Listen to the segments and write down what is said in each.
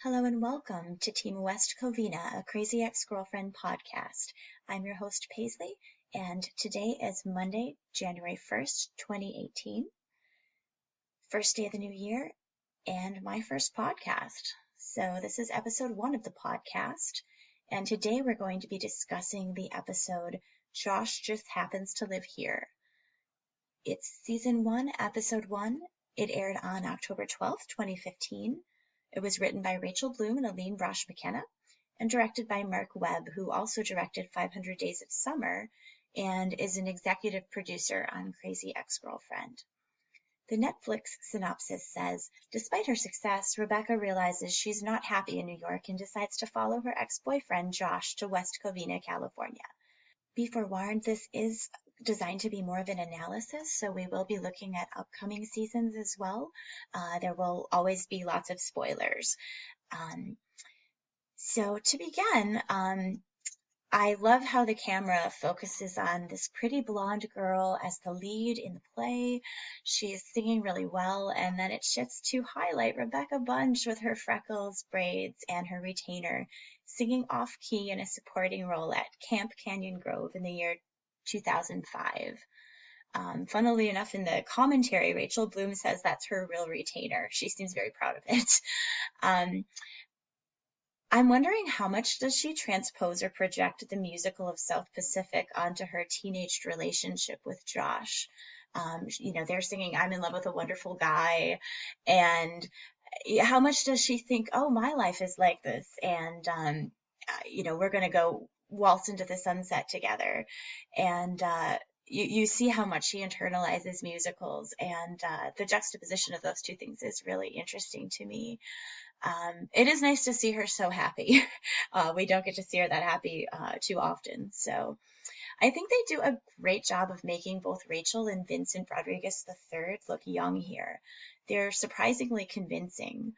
Hello and welcome to Team West Covina, a Crazy Ex-Girlfriend podcast. I'm your host, Paisley, and today is Monday, January 1st, 2018, first day of the new year, and my first podcast. So this is episode 1 of the podcast, and today we're going to be discussing the episode, Josh Just Happens to Live Here. It's season 1, episode 1. It aired on October 12th, 2015. It was written by Rachel Bloom and Aline Brosh McKenna and directed by Mark Webb, who also directed 500 Days of Summer and is an executive producer on Crazy Ex-Girlfriend. The Netflix synopsis says, despite her success, Rebecca realizes she's not happy in New York and decides to follow her ex-boyfriend Josh to West Covina, California. Be forewarned, this is designed to be more of an analysis, so we will be looking at upcoming seasons as well. There will always be lots of spoilers. So to begin, I love how the camera focuses on this pretty blonde girl as the lead in the play. She's singing really well, and then it shifts to highlight Rebecca Bunch with her freckles, braids, and her retainer, singing off-key in a supporting role at Camp Canyon Grove in the year 2005. Funnily enough, in the commentary, Rachel Bloom says that's her real retainer. She seems very proud of it. I'm wondering, how much does she transpose or project the musical of South Pacific onto her teenaged relationship with Josh? They're singing I'm in love with a wonderful guy, and how much does she think, oh, my life is like this, and we're going to go waltz into the sunset together. And you see how much she internalizes musicals, and the juxtaposition of those two things is really interesting to me. It is nice to see her so happy. We don't get to see her that happy too often. So I think they do a great job of making both Rachel and Vincent Rodriguez III look young here. They're surprisingly convincing.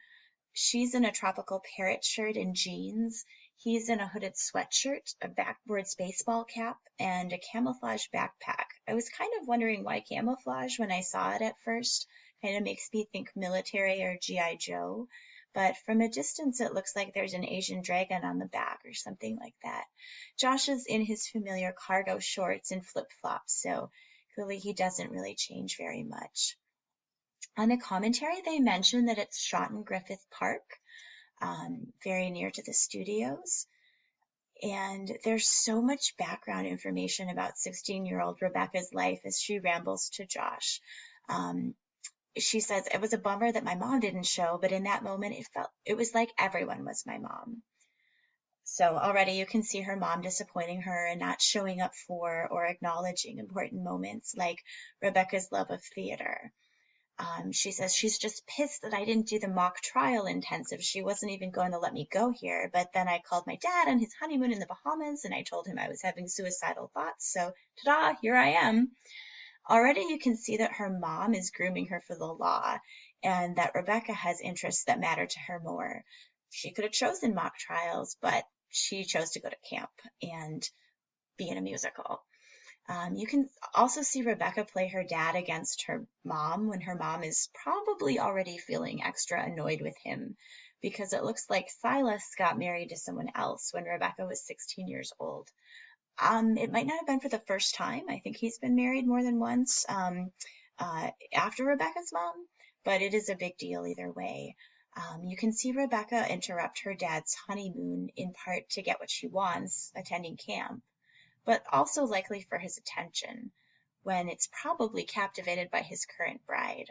She's in a tropical parrot shirt and jeans. He's in a hooded sweatshirt, a backwards baseball cap, and a camouflage backpack. I was kind of wondering why camouflage when I saw it at first. Kind of makes me think military or G.I. Joe. But from a distance, it looks like there's an Asian dragon on the back or something like that. Josh is in his familiar cargo shorts and flip-flops, so clearly he doesn't really change very much. On the commentary, they mention that it's shot in Griffith Park, very near to the studios. And there's so much background information about 16-year-old Rebecca's life as she rambles to Josh. She says, it was a bummer that my mom didn't show, but in that moment it was like everyone was my mom. So already you can see her mom disappointing her and not showing up for or acknowledging important moments like Rebecca's love of theater. She says she's just pissed that I didn't do the mock trial intensive. She wasn't even going to let me go here, but then I called my dad on his honeymoon in the Bahamas and I told him I was having suicidal thoughts, so ta-da, here I am. Already you can see that her mom is grooming her for the law and that Rebecca has interests that matter to her more. She could have chosen mock trials, but she chose to go to camp and be in a musical. You can also see Rebecca play her dad against her mom when her mom is probably already feeling extra annoyed with him because it looks like Silas got married to someone else when Rebecca was 16 years old. It might not have been for the first time. I think he's been married more than once after Rebecca's mom, but it is a big deal either way. You can see Rebecca interrupt her dad's honeymoon in part to get what she wants, attending camp, but also likely for his attention, when it's probably captivated by his current bride.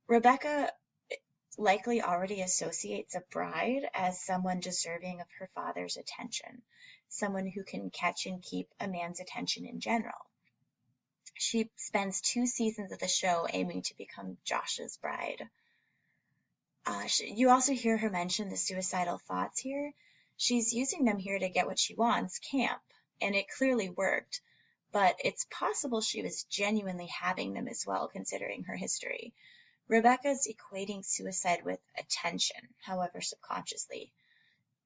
Rebecca likely already associates a bride as someone deserving of her father's attention, someone who can catch and keep a man's attention in general. She spends 2 seasons of the show aiming to become Josh's bride. You also hear her mention the suicidal thoughts here. She's using them here to get what she wants, camp, and it clearly worked, but it's possible she was genuinely having them as well, considering her history. Rebecca's equating suicide with attention, however subconsciously.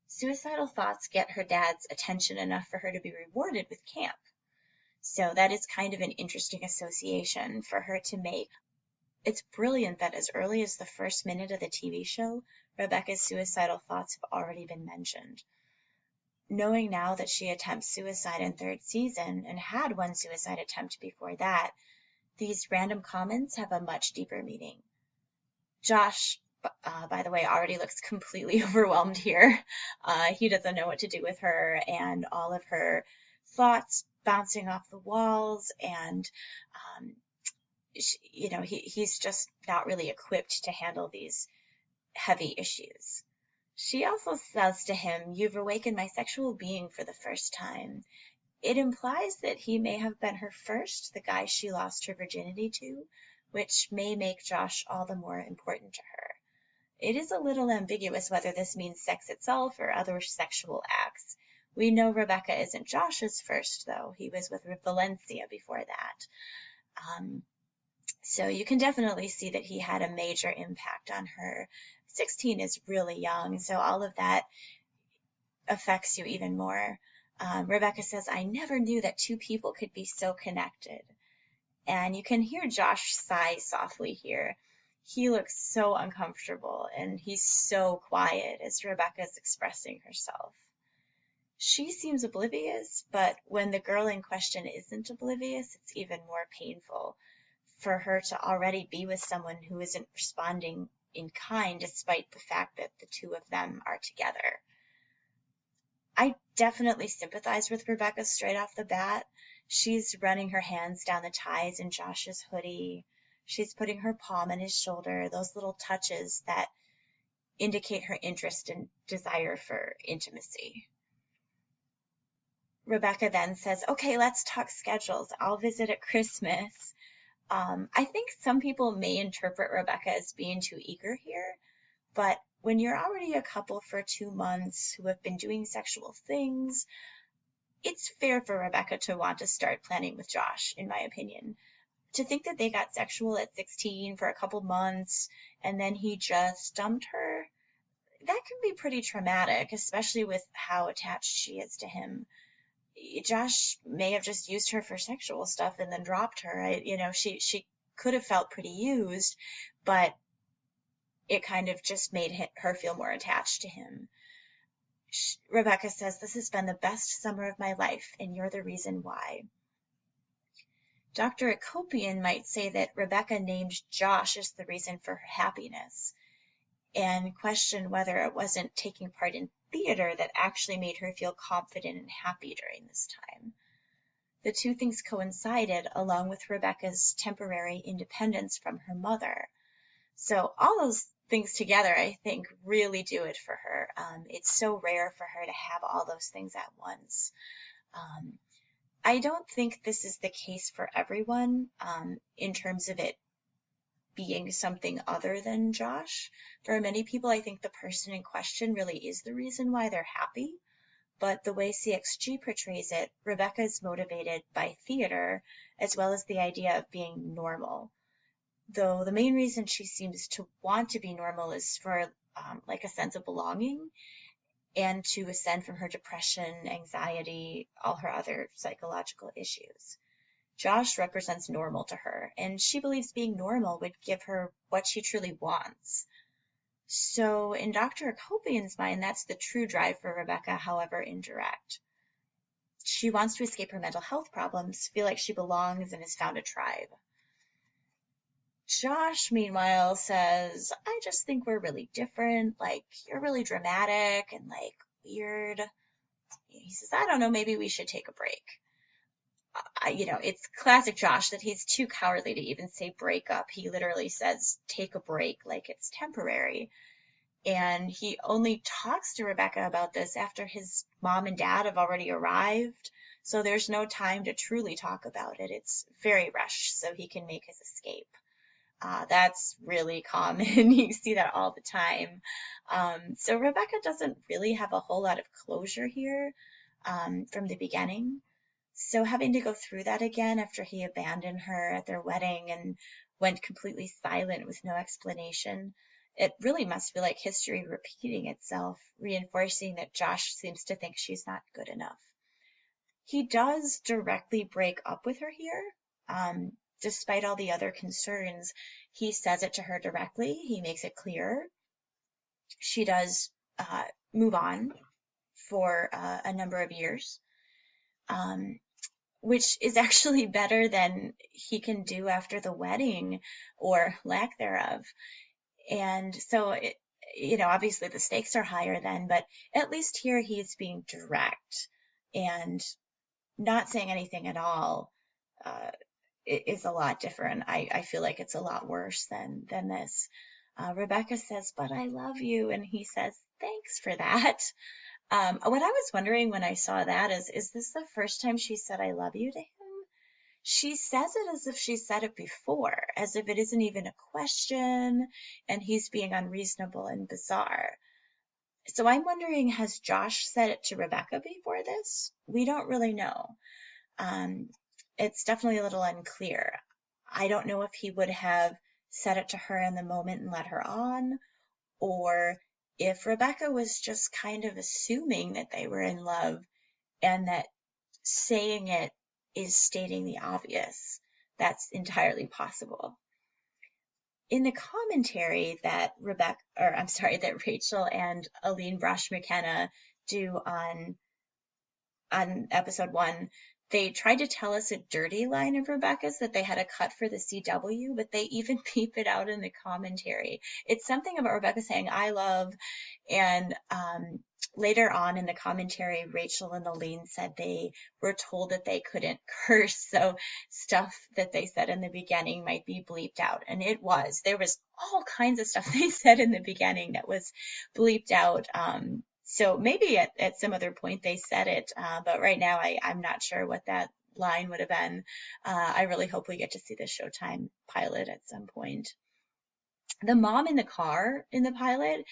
Suicidal thoughts get her dad's attention enough for her to be rewarded with camp. So that is kind of an interesting association for her to make. It's brilliant that as early as the first minute of the TV show, Rebecca's suicidal thoughts have already been mentioned. Knowing now that she attempts suicide in third season and had one suicide attempt before that, these random comments have a much deeper meaning. Josh, by the way, already looks completely overwhelmed here. He doesn't know what to do with her and all of her thoughts bouncing off the walls, and he's just not really equipped to handle these heavy issues. She also says to him, "You've awakened my sexual being for the first time." It implies that he may have been her first, the guy she lost her virginity to, which may make Josh all the more important to her. It is a little ambiguous whether this means sex itself or other sexual acts. We know Rebecca isn't Josh's first, though. He was with Valencia before that. So you can definitely see that he had a major impact on her. 16 is really young, so all of that affects you even more. Rebecca says, "I never knew that two people could be so connected." And you can hear Josh sigh softly here. He looks so uncomfortable, and he's so quiet as Rebecca's expressing herself. She seems oblivious, but when the girl in question isn't oblivious, it's even more painful for her to already be with someone who isn't responding in kind, despite the fact that the two of them are together. I definitely sympathize with Rebecca straight off the bat. She's running her hands down the ties in Josh's hoodie. She's putting her palm on his shoulder, those little touches that indicate her interest and desire for intimacy. Rebecca then says, "Okay, let's talk schedules. I'll visit at Christmas." I think some people may interpret Rebecca as being too eager here, but when you're already a couple for 2 months who have been doing sexual things, it's fair for Rebecca to want to start planning with Josh, in my opinion. To think that they got sexual at 16 for a couple months and then he just dumped her, that can be pretty traumatic, especially with how attached she is to him. Josh may have just used her for sexual stuff and then dropped her. She could have felt pretty used, but it kind of just made her feel more attached to him. Rebecca says, "This has been the best summer of my life, and you're the reason why." Dr. Akopian might say that Rebecca named Josh as the reason for her happiness, and question whether it wasn't taking part in theater that actually made her feel confident and happy during this time. The two things coincided, along with Rebecca's temporary independence from her mother. So all those things together, I think, really do it for her. It's so rare for her to have all those things at once. I don't think this is the case for everyone in terms of it being something other than Josh. For many people, I think the person in question really is the reason why they're happy. But the way CXG portrays it, Rebecca is motivated by theater as well as the idea of being normal. Though the main reason she seems to want to be normal is for like a sense of belonging and to ascend from her depression, anxiety, all her other psychological issues. Josh represents normal to her, and she believes being normal would give her what she truly wants. So in Dr. Akopian's mind, that's the true drive for Rebecca, however indirect. She wants to escape her mental health problems, feel like she belongs, and has found a tribe. Josh, meanwhile, says, "I just think we're really different. Like, you're really dramatic and, like, weird." He says, "I don't know, maybe we should take a break." It's classic Josh that he's too cowardly to even say break up. He literally says take a break like it's temporary. And he only talks to Rebecca about this after his mom and dad have already arrived. So there's no time to truly talk about it. It's very rushed so he can make his escape. That's really common. You see that all the time. So Rebecca doesn't really have a whole lot of closure here from the beginning. So having to go through that again after he abandoned her at their wedding and went completely silent with no explanation, it really must feel like history repeating itself, reinforcing that Josh seems to think she's not good enough. He does directly break up with her here, despite all the other concerns, he says it to her directly. He makes it clear. She does move on for a number of years, which is actually better than he can do after the wedding or lack thereof. And so, obviously the stakes are higher then, but at least here he's being direct and not saying anything at all. It is a lot different. I feel like it's a lot worse than this. Rebecca says, "But I love you," and he says, "Thanks for that." What I was wondering when I saw that is this the first time she said "I love you" to him? She says it as if she said it before, as if it isn't even a question, and he's being unreasonable and bizarre. So I'm wondering, has Josh said it to Rebecca before this? We don't really know. It's definitely a little unclear. I don't know if he would have said it to her in the moment and let her on, or if Rebecca was just kind of assuming that they were in love and that saying it is stating the obvious. That's entirely possible. In the commentary that Rachel and Aline Brosh McKenna do on episode 1, they tried to tell us a dirty line of Rebecca's that they had a cut for the CW, but they even peep it out in the commentary. It's something about Rebecca saying "I love," and later on in the commentary, Rachel and Aline said they were told that they couldn't curse, so stuff that they said in the beginning might be bleeped out, and there was all kinds of stuff they said in the beginning that was bleeped out. So maybe at some other point they said it, but right now I'm not sure what that line would have been. I really hope we get to see the Showtime pilot at some point. The mom in the car in the pilot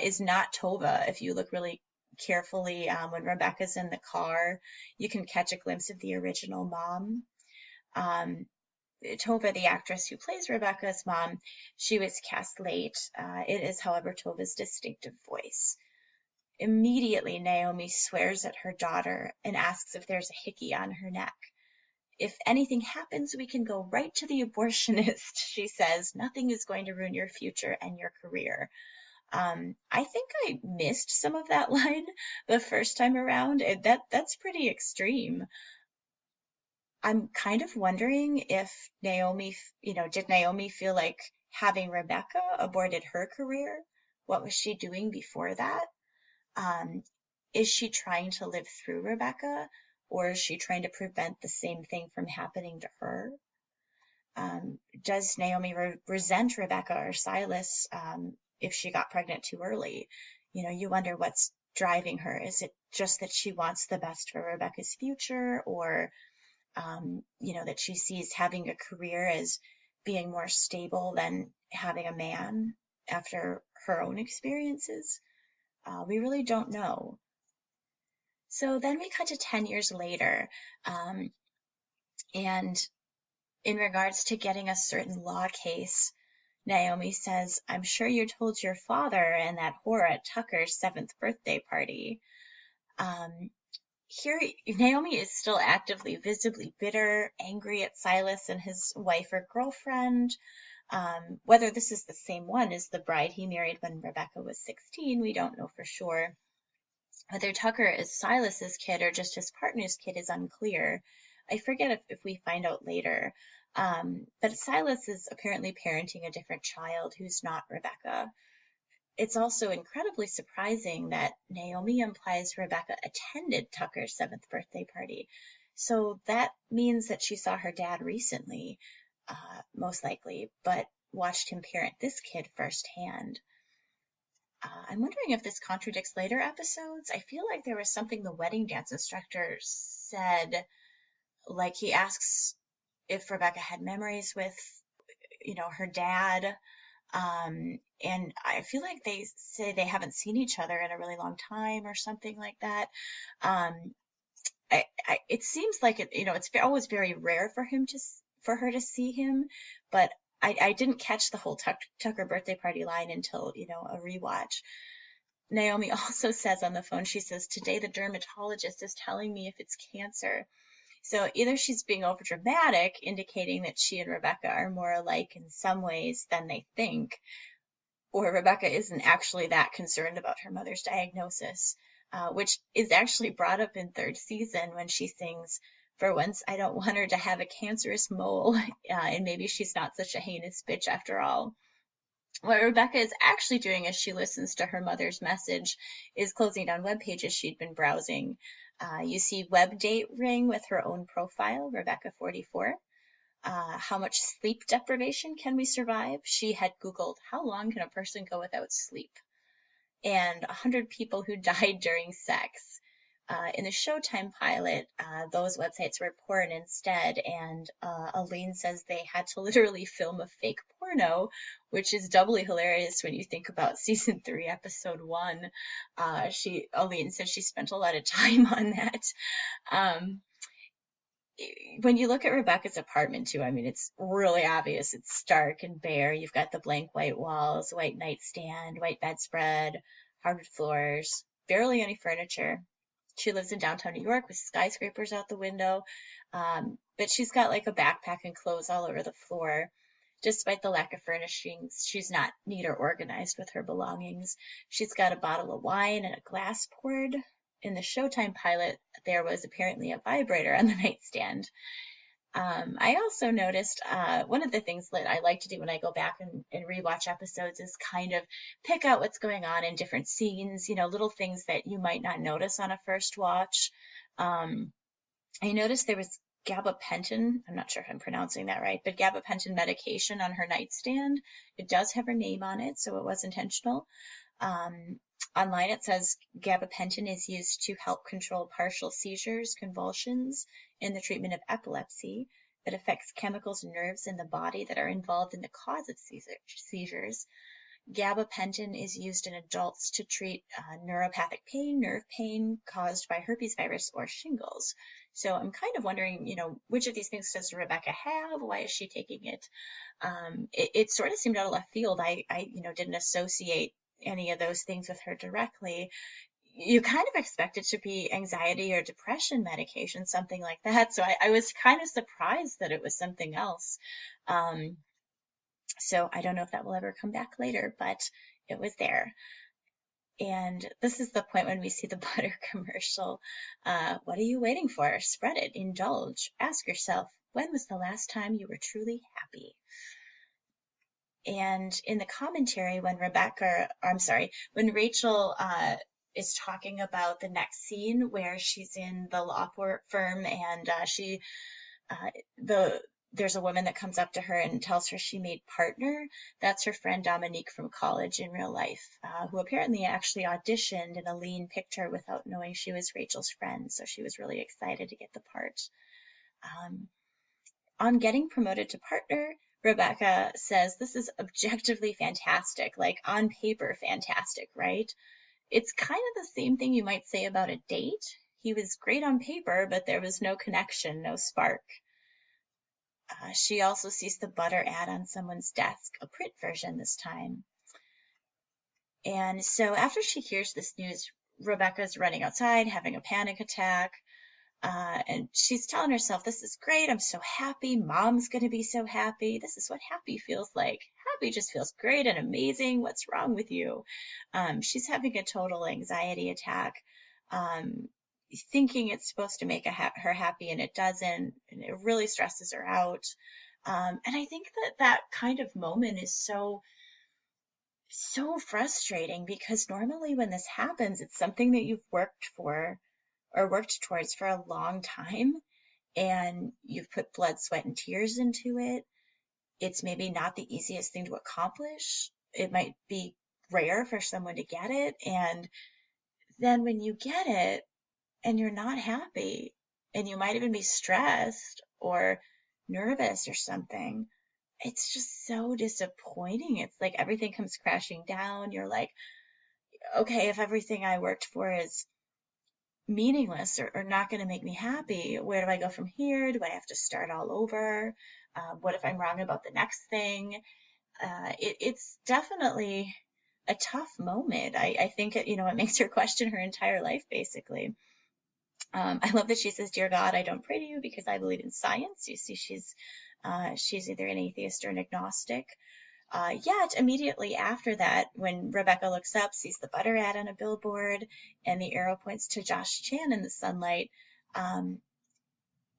is not Tova. If you look really carefully, when Rebecca's in the car, you can catch a glimpse of the original mom. Tova, the actress who plays Rebecca's mom, she was cast late. It is, however, Tova's distinctive voice. Immediately, Naomi swears at her daughter and asks if there's a hickey on her neck. "If anything happens, we can go right to the abortionist," she says. "Nothing is going to ruin your future and your career." I think I missed some of that line the first time around. That's pretty extreme. I'm kind of wondering if Naomi, did Naomi feel like having Rebecca aborted her career? What was she doing before that? Is she trying to live through Rebecca, or is she trying to prevent the same thing from happening to her? Does Naomi resent Rebecca or Silas if she got pregnant too early? You wonder what's driving her. Is it just that she wants the best for Rebecca's future, or that she sees having a career as being more stable than having a man after her own experiences? We really don't know. So then we cut to 10 years later, and in regards to getting a certain law case, Naomi says, "I'm sure you told your father and that whore at Tucker's 7th birthday party." Here, Naomi is still actively, visibly bitter, angry at Silas and his wife or girlfriend. Whether this is the same one as the bride he married when Rebecca was 16, we don't know for sure. Whether Tucker is Silas's kid or just his partner's kid is unclear. I forget if we find out later. But Silas is apparently parenting a different child who's not Rebecca. It's also incredibly surprising that Naomi implies Rebecca attended Tucker's 7th birthday party. So that means that she saw her dad recently, most likely, but watched him parent this kid firsthand. I'm wondering if this contradicts later episodes. I feel like there was something the wedding dance instructor said, like he asks if Rebecca had memories with, her dad. And I feel like they say they haven't seen each other in a really long time or something like that. It seems like it's always very rare for her to see him, but I didn't catch the whole Tucker birthday party line until, a rewatch. Naomi also says on the phone, she says, "Today the dermatologist is telling me if it's cancer." So either she's being overdramatic, indicating that she and Rebecca are more alike in some ways than they think, or Rebecca isn't actually that concerned about her mother's diagnosis, which is actually brought up in third season when she sings, "For once, I don't want her to have a cancerous mole, and maybe she's not such a heinous bitch after all." What Rebecca is actually doing as she listens to her mother's message is closing down web pages she'd been browsing. You see web date ring with her own profile, Rebecca 44. How much sleep deprivation can we survive? She had Googled, how long can a person go without sleep? And 100 people who died during sex. In the Showtime pilot, those websites were porn instead, and Aline says they had to literally film a fake porno, which is doubly hilarious when you think about season 3, episode 1. Aline said she spent a lot of time on that. Um, when you look at Rebecca's apartment too, I mean, it's really obvious. It's stark and bare. You've got the blank white walls, white nightstand, white bedspread, hardwood floors, barely any furniture. She lives in downtown New York with skyscrapers out the window, but she's got like a backpack and clothes all over the floor. Despite the lack of furnishings, she's not neat or organized with her belongings. She's got a bottle of wine and a glass poured. In the Showtime pilot, there was apparently a vibrator on the nightstand. I also noticed one of the things that I like to do when I go back and rewatch episodes is kind of pick out what's going on in different scenes, little things that you might not notice on a first watch. I noticed there was gabapentin, I'm not sure if I'm pronouncing that right, but gabapentin medication on her nightstand. It does have her name on it, so it was intentional. Online it says gabapentin is used to help control partial seizures, convulsions, in the treatment of epilepsy. It affects chemicals and nerves in the body that are involved in the cause of seizures. Gabapentin is used in adults to treat neuropathic pain, nerve pain caused by herpes virus or shingles. So I'm kind of wondering, which of these things does Rebecca have? Why is she taking it? It sort of seemed out of left field. I didn't associate any of those things with her directly. You kind of expect it to be anxiety or depression medication, something like that. So I was kind of surprised that it was something else. So I don't know if that will ever come back later, but it was there. And this is the point when we see the butter commercial. What are you waiting for? Spread it, indulge, ask yourself, when was the last time you were truly happy? And in the commentary, when Rachel is talking about the next scene where she's in the law firm and there's a woman that comes up to her and tells her she made partner. That's her friend Dominique from college in real life, who apparently actually auditioned, and Aline picked her without knowing she was Rachel's friend. So she was really excited to get the part. On getting promoted to partner, Rebecca says this is objectively fantastic, like on paper fantastic, right? It's kind of the same thing you might say about a date. He was great on paper, but there was no connection, no spark. She also sees the butter ad on someone's desk, a print version this time. And so after she hears this news, Rebecca's running outside, having a panic attack. And she's telling herself, this is great. I'm so happy. Mom's going to be so happy. This is what happy feels like. Happy just feels great and amazing. What's wrong with you? She's having a total anxiety attack, thinking it's supposed to make her happy, and it doesn't. And it really stresses her out. And I think that kind of moment is so frustrating, because normally when this happens, it's something that you've worked for or worked towards for a long time, and you've put blood, sweat, and tears into it. It's maybe not the easiest thing to accomplish. It might be rare for someone to get it. And then when you get it and you're not happy, and you might even be stressed or nervous or something, it's just so disappointing. It's like everything comes crashing down. You're like, okay, if everything I worked for is meaningless or not going to make me happy, where do I go from here? Do I have to start all over? What if I'm wrong about the next thing? It's definitely a tough moment. I think it makes her question her entire life, basically. I love that she says, "Dear God, I don't pray to you because I believe in science." You see, she's either an atheist or an agnostic. Yet immediately after that, when Rebecca looks up, sees the butter ad on a billboard, and the arrow points to Josh Chan in the sunlight, um,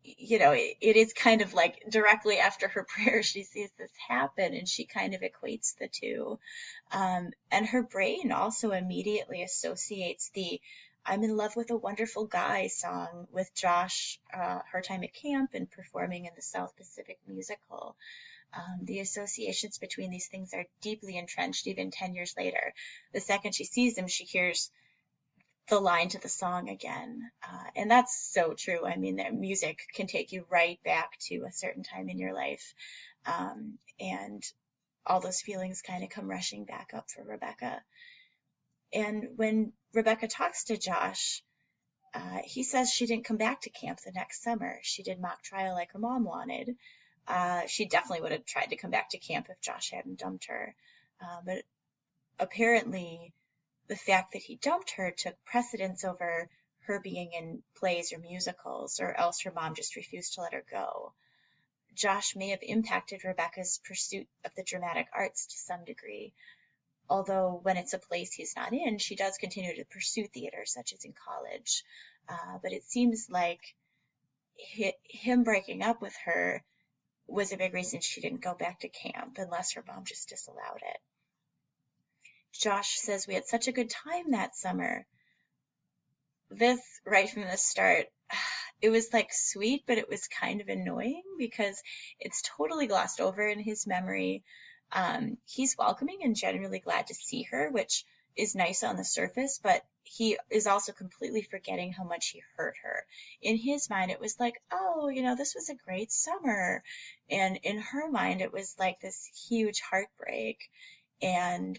it is kind of like directly after her prayer, she sees this happen, and she kind of equates the two. And her brain also immediately associates the "I'm in love with a wonderful guy" song with Josh, her time at camp and performing in the South Pacific musical. The associations between these things are deeply entrenched even 10 years later. The second she sees him, she hears the line to the song again. And that's so true. I mean, that music can take you right back to a certain time in your life. And all those feelings kind of come rushing back up for Rebecca. And when Rebecca talks to Josh, he says she didn't come back to camp the next summer. She did mock trial like her mom wanted. She definitely would have tried to come back to camp if Josh hadn't dumped her. But apparently, the fact that he dumped her took precedence over her being in plays or musicals, or else her mom just refused to let her go. Josh may have impacted Rebecca's pursuit of the dramatic arts to some degree, although when it's a place he's not in, she does continue to pursue theater, such as in college. But it seems like him breaking up with her was a big reason she didn't go back to camp, unless her mom just disallowed it. Josh says, "We had such a good time that summer." This, right from the start, it was like sweet, but it was kind of annoying because it's totally glossed over in his memory. He's welcoming and genuinely glad to see her, which is nice on the surface, but he is also completely forgetting how much he hurt her. In his mind, it was like, "Oh, this was a great summer." And in her mind, it was like this huge heartbreak and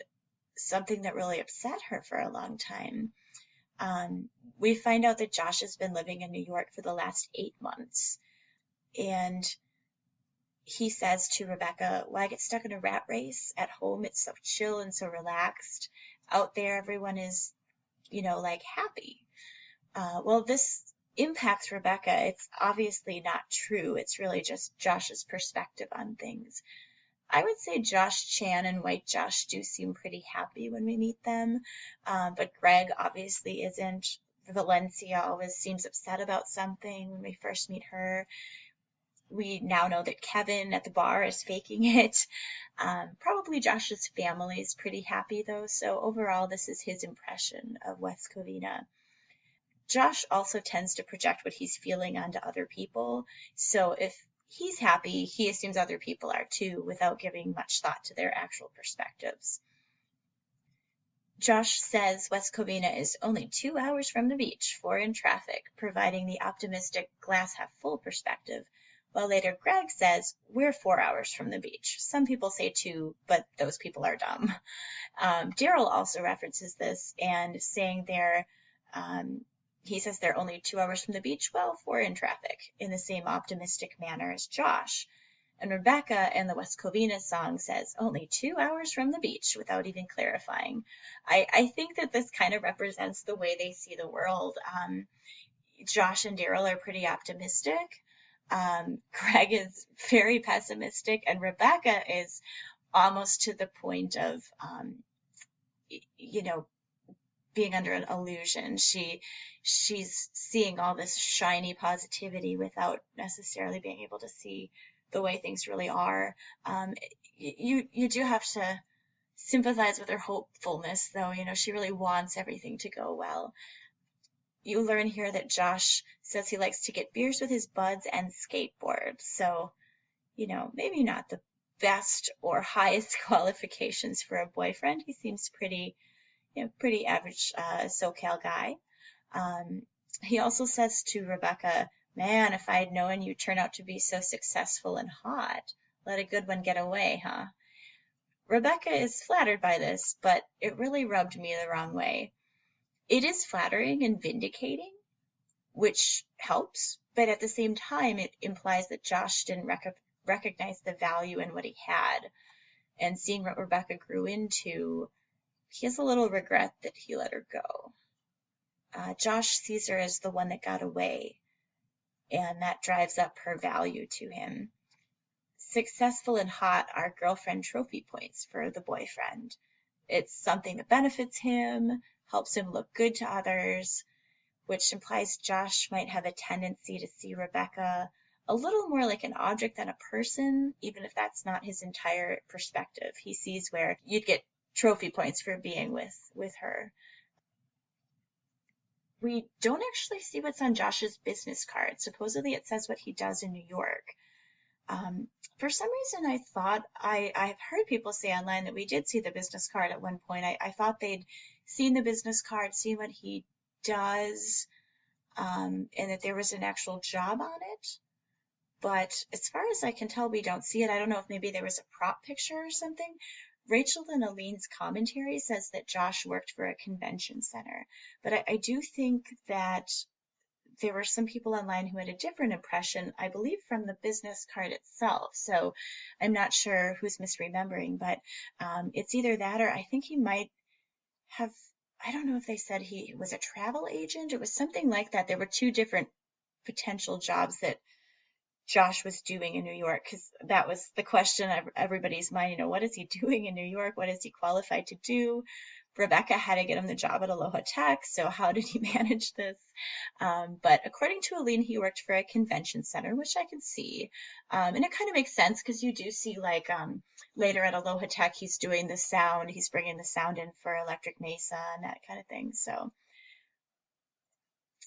something that really upset her for a long time. We find out that Josh has been living in New York for the last 8 months. And he says to Rebecca, "Well, I get stuck in a rat race. At home, it's so chill and so relaxed. Out there, everyone is, like happy." Well, this impacts Rebecca. It's obviously not true. It's really just Josh's perspective on things. I would say Josh Chan and White Josh do seem pretty happy when we meet them, but Greg obviously isn't. Valencia always seems upset about something when we first meet her. We now know that Kevin at the bar is faking it. Probably Josh's family is pretty happy though, so overall this is his impression of West Covina. Josh also tends to project what he's feeling onto other people, so if he's happy, he assumes other people are too, without giving much thought to their actual perspectives. Josh says West Covina is only 2 hours from the beach, 4 in traffic, providing the optimistic glass half full perspective, while later Greg says we're 4 hours from the beach. Some people say 2, but those people are dumb. Daryl also references this and saying he says they're only 2 hours from the beach, well, 4 in traffic, in the same optimistic manner as Josh. And Rebecca in the West Covina song says only 2 hours from the beach, without even clarifying. I think that this kind of represents the way they see the world. Josh and Daryl are pretty optimistic. Greg is very pessimistic, and Rebecca is almost to the point of, being under an illusion. She's seeing all this shiny positivity without necessarily being able to see the way things really are. You do have to sympathize with her hopefulness, though. She really wants everything to go well. You learn here that Josh says he likes to get beers with his buds and skateboard. So, maybe not the best or highest qualifications for a boyfriend. He seems pretty average SoCal guy. He also says to Rebecca, "Man, if I had known you'd turn out to be so successful and hot, let a good one get away, huh?" Rebecca is flattered by this, but it really rubbed me the wrong way. It is flattering and vindicating, which helps, but at the same time, it implies that Josh didn't recognize the value in what he had. And seeing what Rebecca grew into, he has a little regret that he let her go. Josh sees her as the one that got away, and that drives up her value to him. Successful and hot are girlfriend trophy points for the boyfriend. It's something that benefits him, helps him look good to others, which implies Josh might have a tendency to see Rebecca a little more like an object than a person, even if that's not his entire perspective. He sees where you'd get trophy points for being with her. We don't actually see what's on Josh's business card. Supposedly it says what he does in New York. For some reason, I thought I've heard people say online that we did see the business card at one point. I thought they'd seen the business card, seen what he does, and that there was an actual job on it. But as far as I can tell, we don't see it. I don't know if maybe there was a prop picture or something. Rachel and Aline's commentary says that Josh worked for a convention center. But I do think that there were some people online who had a different impression, I believe, from the business card itself. So I'm not sure who's misremembering, but it's either that or I think he might have, I don't know if they said he was a travel agent. It was something like that. There were two different potential jobs that Josh was doing in New York, because that was the question of everybody's mind. What is he doing in New York? What is he qualified to do? Rebecca had to get him the job at Aloha Tech, so how did he manage this? But according to Aline, he worked for a convention center, which I can see. And it kind of makes sense because you do see later at Aloha Tech, he's doing the sound, he's bringing the sound in for Electric Mesa and that kind of thing. So,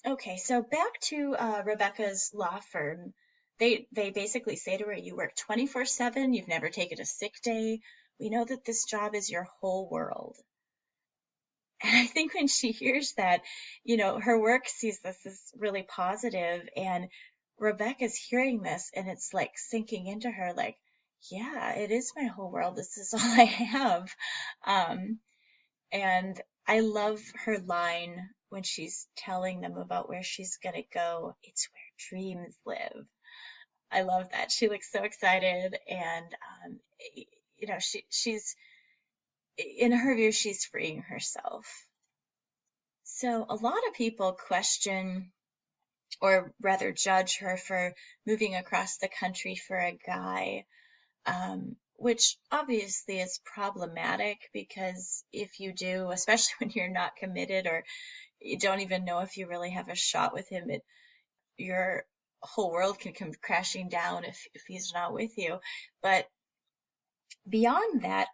okay, so back to Rebecca's law firm. They basically say to her, you work 24/7, you've never taken a sick day. We know that this job is your whole world. And I think when she hears that, her work sees this as really positive, and Rebecca's hearing this, and it's like sinking into her, like, yeah, it is my whole world. This is all I have. And I love her line when she's telling them about where she's going to go. It's where dreams live. I love that. She looks so excited, and she's in her view, she's freeing herself. So a lot of people question, or rather judge her for moving across the country for a guy, which obviously is problematic, because if you do, especially when you're not committed or you don't even know if you really have a shot with him, your whole world can come crashing down if he's not with you. But beyond that,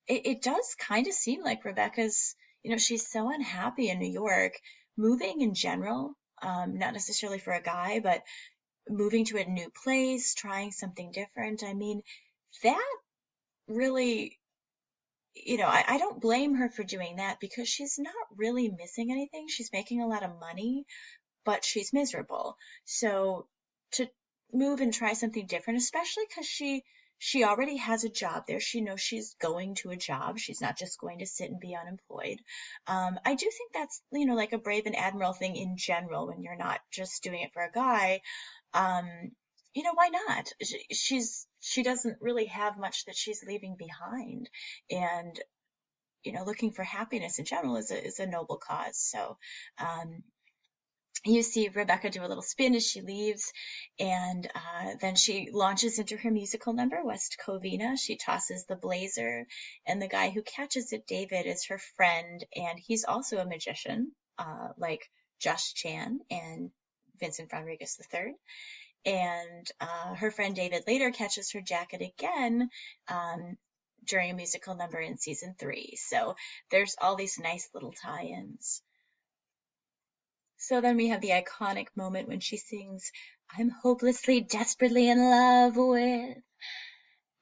it does kind of seem like Rebecca's, she's so unhappy in New York, moving in general, not necessarily for a guy, but moving to a new place, trying something different. I mean, that really, I don't blame her for doing that, because she's not really missing anything. She's making a lot of money, but she's miserable. So to move and try something different, especially because she already has a job there. She knows she's going to a job. She's not just going to sit and be unemployed. I do think that's, like a brave and admirable thing in general, when you're not just doing it for a guy. Why not? She doesn't really have much that she's leaving behind. And, looking for happiness in general is a noble cause. So, you see Rebecca do a little spin as she leaves, and then she launches into her musical number, West Covina. She tosses the blazer, and the guy who catches it, David, is her friend, and he's also a magician, like Josh Chan and Vincent Rodriguez III. And her friend David later catches her jacket again during a musical number in season 3. So there's all these nice little tie-ins. So then we have the iconic moment when she sings, I'm hopelessly, desperately in love with,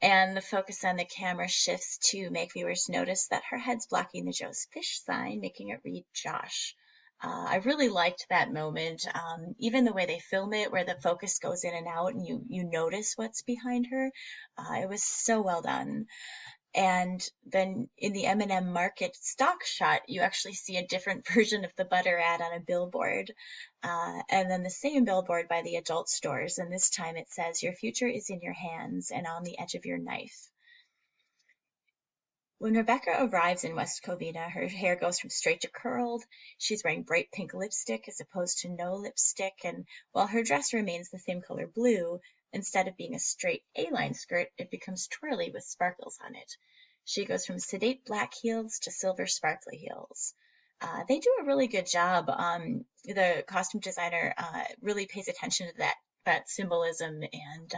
and the focus on the camera shifts to make viewers notice that her head's blocking the Joe's Fish sign, making it read Josh. I really liked that moment. Even the way they film it, where the focus goes in and out and you notice what's behind her. It was so well done. And then in the M&M Market stock shot, you actually see a different version of the butter ad on a billboard. And then the same billboard by the adult stores. And this time it says, your future is in your hands and on the edge of your knife. When Rebecca arrives in West Covina, her hair goes from straight to curled. She's wearing bright pink lipstick as opposed to no lipstick, and while her dress remains the same color blue, instead of being a straight A-line skirt, it becomes twirly with sparkles on it. She goes from sedate black heels to silver sparkly heels. They do a really good job. The costume designer really pays attention to that symbolism, and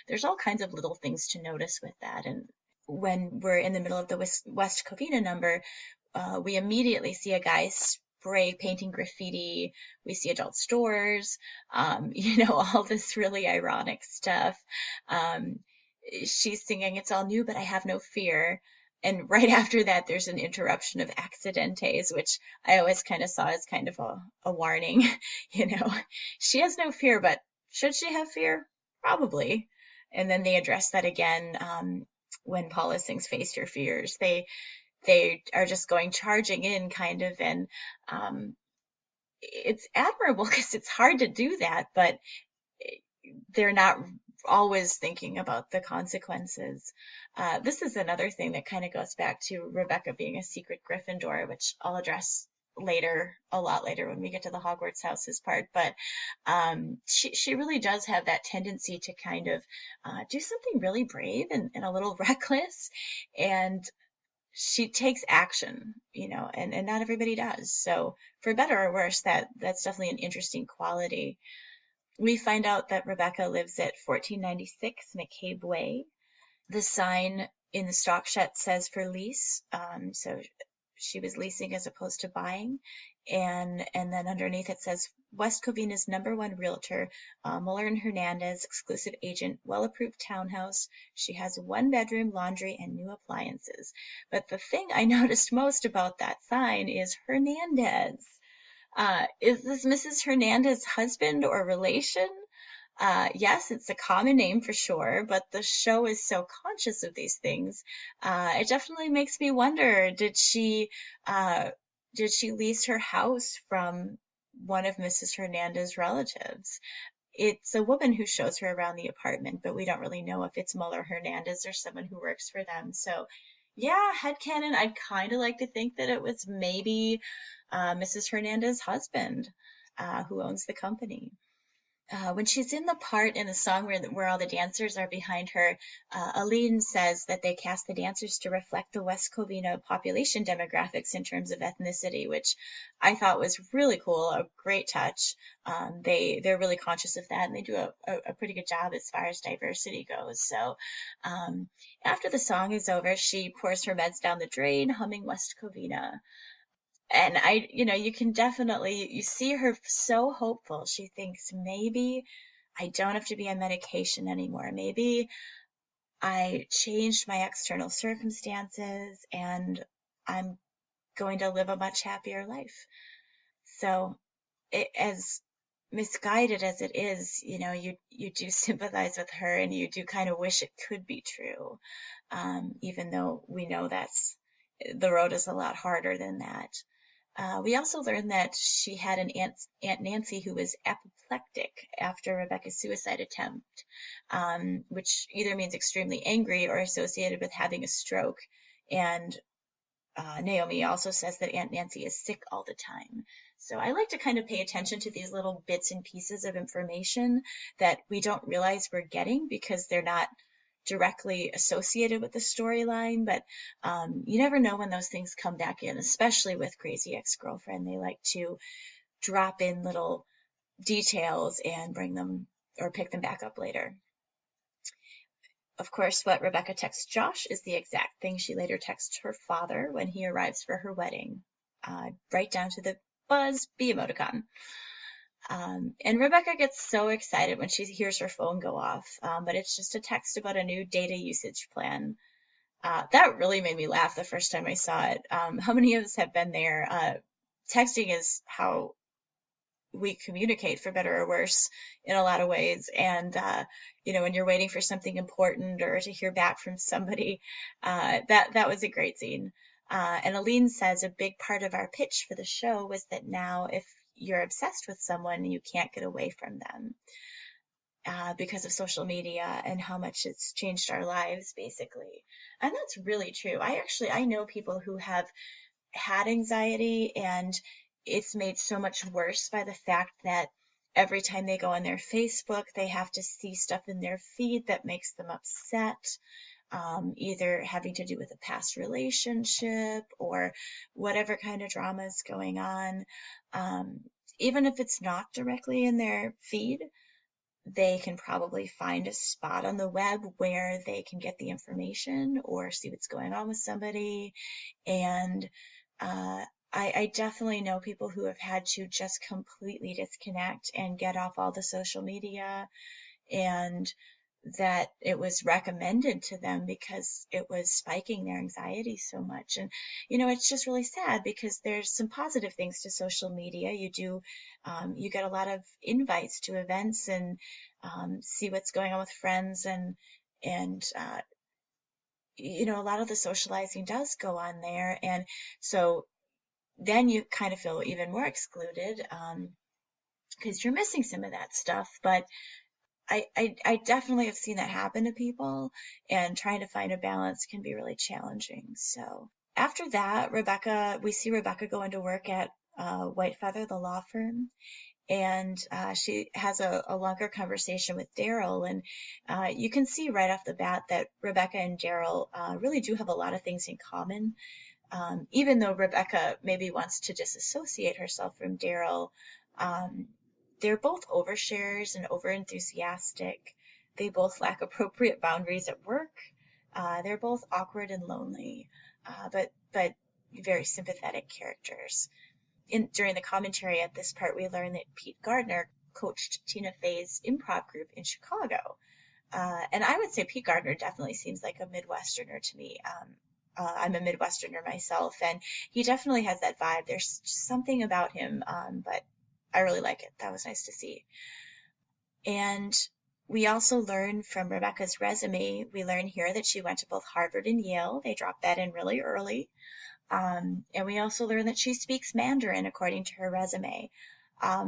there's all kinds of little things to notice with that. And when we're in the middle of the West Covina number, we immediately see a guy spray painting graffiti. We see adult stores, all this really ironic stuff. She's singing "It's All New, but I Have No Fear." And right after that, there's an interruption of accidentes, which I always kind of saw as kind of a warning. She has no fear, but should she have fear? Probably. And then they address that again when Paula sings "Face Your Fears." They are just going charging in kind of, and it's admirable because it's hard to do that, but they're not always thinking about the consequences. This is another thing that kind of goes back to Rebecca being a secret Gryffindor, which I'll address a lot later when we get to the Hogwarts houses part. But she really does have that tendency to kind of do something really brave and a little reckless, and she takes action, and not everybody does. So for better or worse, that's definitely an interesting quality. We find out that Rebecca lives at 1496 McCabe Way. The sign in the stock shed says for lease, so she was leasing as opposed to buying. And then underneath it says West Covina's #1 realtor, Muller and Hernandez, exclusive agent, well-approved townhouse. She has 1 bedroom, laundry, and new appliances. But the thing I noticed most about that sign is Hernandez. Is this Mrs. Hernandez's husband or relation? Yes, it's a common name for sure, but the show is so conscious of these things. It definitely makes me wonder, did she lease her house from one of Mrs. Hernandez's relatives? It's a woman who shows her around the apartment, but we don't really know if it's Muller Hernandez or someone who works for them. So yeah, headcanon, I'd kind of like to think that it was maybe Mrs. Hernandez's husband who owns the company. When she's in the part in the song where all the dancers are behind her, Aline says that they cast the dancers to reflect the West Covina population demographics in terms of ethnicity, which I thought was really cool, a great touch. They're really conscious of that, and they do a pretty good job as far as diversity goes. So after the song is over, she pours her meds down the drain, humming West Covina. And you can definitely, you see her so hopeful. She thinks, maybe I don't have to be on medication anymore. Maybe I changed my external circumstances and I'm going to live a much happier life. So as misguided as it is, you do sympathize with her, and you do kind of wish it could be true. Even though we know the road is a lot harder than that. We also learned that she had an Aunt Nancy who was apoplectic after Rebecca's suicide attempt, which either means extremely angry or associated with having a stroke. And Naomi also says that Aunt Nancy is sick all the time. So I like to kind of pay attention to these little bits and pieces of information that we don't realize we're getting because they're not directly associated with the storyline, but you never know when those things come back in, especially with Crazy Ex-Girlfriend. They like to drop in little details and bring them or pick them back up later. Of course, what Rebecca texts Josh is the exact thing she later texts her father when he arrives for her wedding, right down to the buzz bee emoticon. And Rebecca gets so excited when she hears her phone go off, but it's just a text about a new data usage plan. That really made me laugh the first time I saw it. How many of us have been there? Texting is how we communicate, for better or worse, in a lot of ways. And, when you're waiting for something important or to hear back from somebody, that was a great scene. And Aline says a big part of our pitch for the show was that now if you're obsessed with someone, you can't get away from them. because of social media and how much it's changed our lives, basically. And that's really true. I know people who have had anxiety, and it's made so much worse by the fact that every time they go on their Facebook, they have to see stuff in their feed that makes them upset, either having to do with a past relationship or whatever kind of drama is going on. Um, Even if it's not directly in their feed, they can probably find a spot on the web where they can get the information or see what's going on with somebody. And uh, I definitely know people who have had to just completely disconnect and get off all the social media, and that it was recommended to them because it was spiking their anxiety so much. And, it's just really sad because there's some positive things to social media. You get a lot of invites to events and see what's going on with friends, and a lot of the socializing does go on there. And so then you kind of feel even more excluded because you're missing some of that stuff. But I definitely have seen that happen to people, and trying to find a balance can be really challenging. So after that, we see Rebecca go into work at White Feather, the law firm, and she has a longer conversation with Daryl. And you can see right off the bat that Rebecca and Daryl really do have a lot of things in common. Even though Rebecca maybe wants to disassociate herself from Daryl, um, they're both oversharers and overenthusiastic. They both lack appropriate boundaries at work. They're both awkward and lonely, but very sympathetic characters. During the commentary at this part, we learn that Pete Gardner coached Tina Fey's improv group in Chicago. And I would say Pete Gardner definitely seems like a Midwesterner to me. I'm a Midwesterner myself, and he definitely has that vibe. There's something about him, but I really like it. That was nice to see. And we also learn from Rebecca's resume, we learn here that she went to both Harvard and Yale. They dropped that in really early. And we also learn that she speaks Mandarin according to her resume.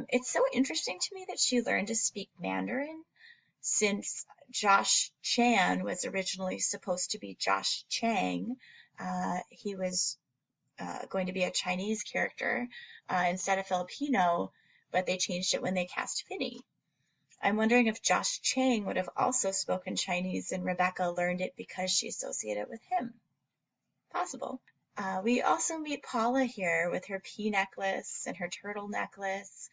It's so interesting to me that she learned to speak Mandarin, since Josh Chan was originally supposed to be Josh Chang. He was going to be a Chinese character instead of Filipino, but they changed it when they cast Finney. I'm wondering if Josh Chang would have also spoken Chinese and Rebecca learned it because she associated with him. Possible. We also meet Paula here with her pea necklace and her turtle necklace.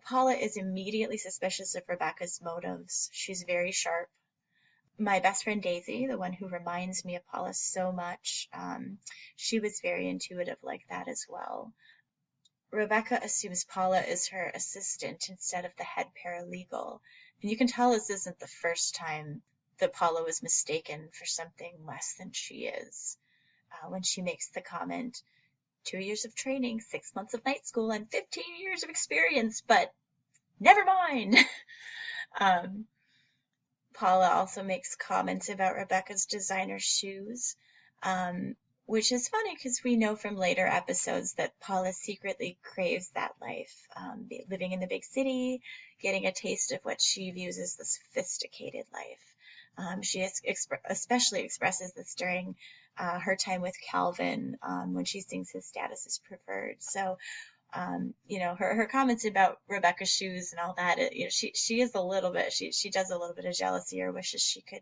Paula is immediately suspicious of Rebecca's motives. She's very sharp. My best friend Daisy, the one who reminds me of Paula so much, she was very intuitive like that as well. Rebecca assumes Paula is her assistant instead of the head paralegal. And you can tell this isn't the first time that Paula was mistaken for something less than she is. When she makes the comment, 2 years of training, 6 months of night school, and 15 years of experience, but never mind. Paula also makes comments about Rebecca's designer shoes, which is funny because we know from later episodes that Paula secretly craves that life, living in the big city, getting a taste of what she views as the sophisticated life. She especially expresses this during her time with Calvin, when she sings his status as preferred. So, her comments about Rebecca's shoes and all that, she is a little bit, she does a little bit of jealousy or wishes she could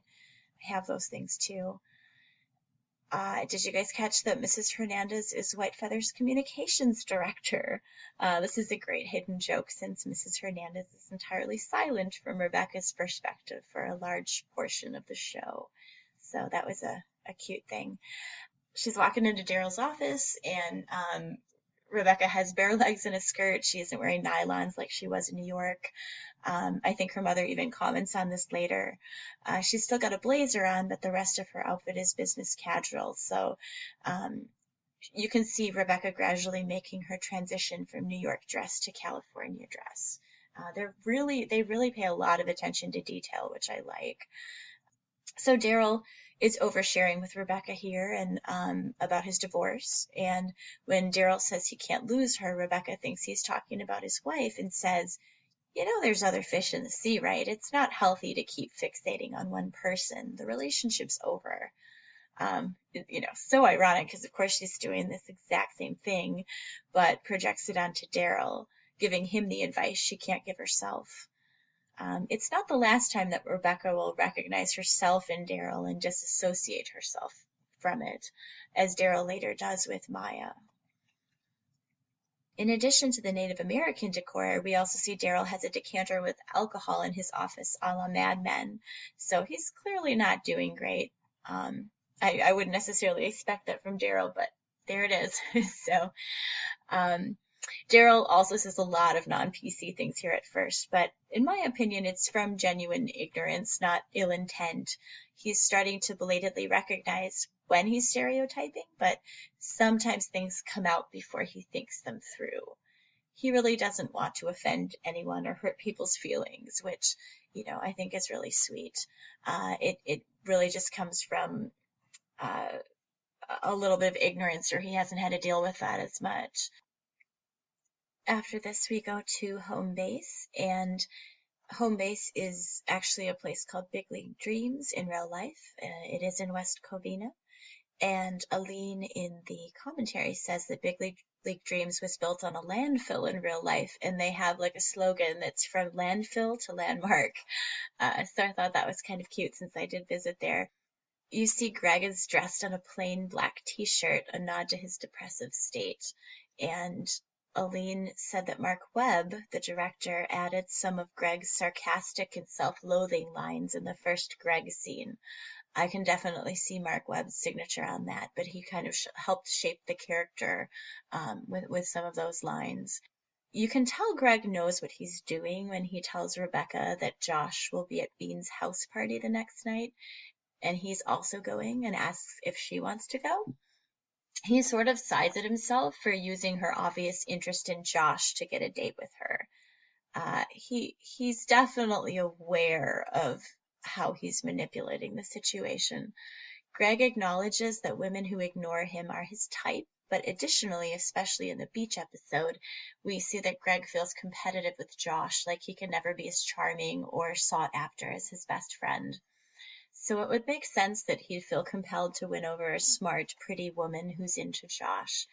have those things too. Did you guys catch that Mrs. Hernandez is White Feather's communications director? This is a great hidden joke since Mrs. Hernandez is entirely silent from Rebecca's perspective for a large portion of the show. So that was a cute thing. She's walking into Daryl's office, and Rebecca has bare legs and a skirt. She isn't wearing nylons like she was in New York. I think her mother even comments on this later. She's still got a blazer on, but the rest of her outfit is business casual. So you can see Rebecca gradually making her transition from New York dress to California dress. They really pay a lot of attention to detail, which I like. So Daryl is oversharing with Rebecca here and about his divorce. And when Daryl says he can't lose her, Rebecca thinks he's talking about his wife and says, there's other fish in the sea, right? It's not healthy to keep fixating on one person. The relationship's over. So ironic because, of course, she's doing this exact same thing, but projects it onto Daryl, giving him the advice she can't give herself. It's not the last time that Rebecca will recognize herself in Daryl and disassociate herself from it, as Daryl later does with Maya. In addition to the Native American decor, we also see Daryl has a decanter with alcohol in his office a la Mad Men, so he's clearly not doing great. I wouldn't necessarily expect that from Daryl, but there it is. So Daryl also says a lot of non-PC things here at first, but in my opinion, it's from genuine ignorance, not ill intent. He's starting to belatedly recognize when he's stereotyping, but sometimes things come out before he thinks them through. He really doesn't want to offend anyone or hurt people's feelings, which, I think is really sweet. It really just comes from a little bit of ignorance, or he hasn't had to deal with that as much. After this, we go to home base, and home base is actually a place called Big League Dreams in real life. It is in West Covina, and Aline in the commentary says that Big League Dreams was built on a landfill in real life, and they have like a slogan that's from landfill to landmark. So I thought that was kind of cute since I did visit there. You see Greg is dressed in a plain black t-shirt, a nod to his depressive state. And Aline said that Mark Webb, the director, added some of Greg's sarcastic and self-loathing lines in the first Greg scene. I can definitely see Mark Webb's signature on that, but he kind of helped shape the character with some of those lines. You can tell Greg knows what he's doing when he tells Rebecca that Josh will be at Bean's house party the next night, and he's also going, and asks if she wants to go. He sort of sides at himself for using her obvious interest in Josh to get a date with her. He's definitely aware of how he's manipulating the situation. Greg acknowledges that women who ignore him are his type, but additionally, especially in the beach episode, we see that Greg feels competitive with Josh, like he can never be as charming or sought after as his best friend. So it would make sense that he'd feel compelled to win over a smart, pretty woman who's into Josh.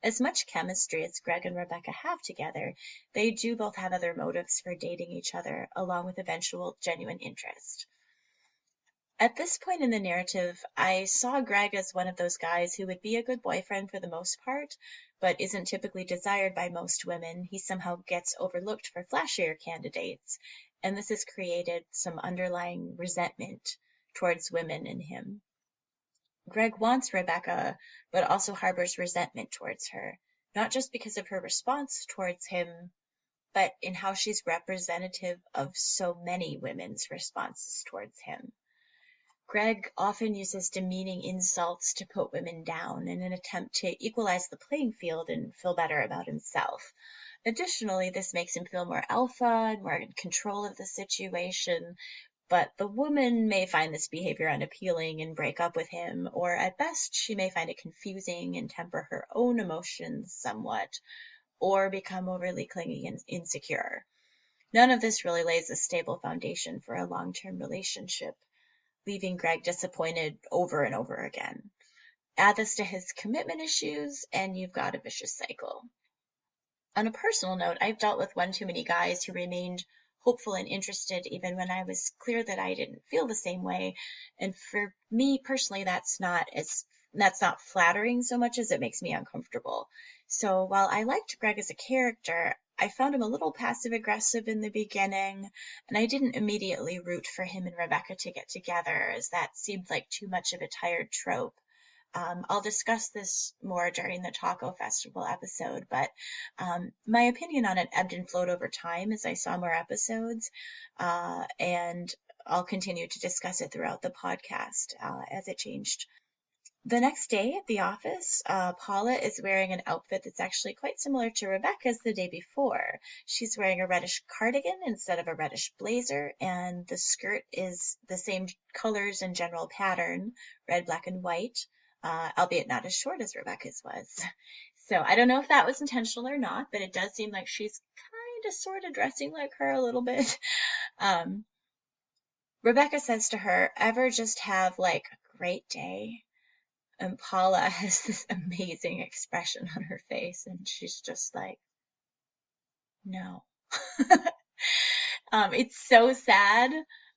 As much chemistry as Greg and Rebecca have together, they do both have other motives for dating each other, along with eventual genuine interest. At this point in the narrative, I saw Greg as one of those guys who would be a good boyfriend for the most part, but isn't typically desired by most women. He somehow gets overlooked for flashier candidates, and this has created some underlying resentment towards women in him. Greg wants Rebecca, but also harbors resentment towards her, not just because of her response towards him, but in how she's representative of so many women's responses towards him. Greg often uses demeaning insults to put women down in an attempt to equalize the playing field and feel better about himself. Additionally, this makes him feel more alpha and more in control of the situation, but the woman may find this behavior unappealing and break up with him, or at best she may find it confusing and temper her own emotions somewhat, or become overly clingy and insecure. None of this really lays a stable foundation for a long-term relationship, leaving Greg disappointed over and over again. Add this to his commitment issues, and you've got a vicious cycle. On a personal note, I've dealt with one too many guys who remained hopeful and interested even when I was clear that I didn't feel the same way. And for me personally, that's not flattering so much as it makes me uncomfortable. So while I liked Greg as a character, I found him a little passive aggressive in the beginning, and I didn't immediately root for him and Rebecca to get together, as that seemed like too much of a tired trope. I'll discuss this more during the Taco Festival episode, but my opinion on it ebbed and flowed over time as I saw more episodes, and I'll continue to discuss it throughout the podcast as it changed. The next day at the office, Paula is wearing an outfit that's actually quite similar to Rebecca's the day before. She's wearing a reddish cardigan instead of a reddish blazer, and the skirt is the same colors and general pattern, red, black, and white. Albeit not as short as Rebecca's was. So I don't know if that was intentional or not, but it does seem like she's of sort of dressing like her a little bit. Um, Rebecca says to her, ever just have like a great day? And Paula has this amazing expression on her face, and she's just like, no. It's so sad,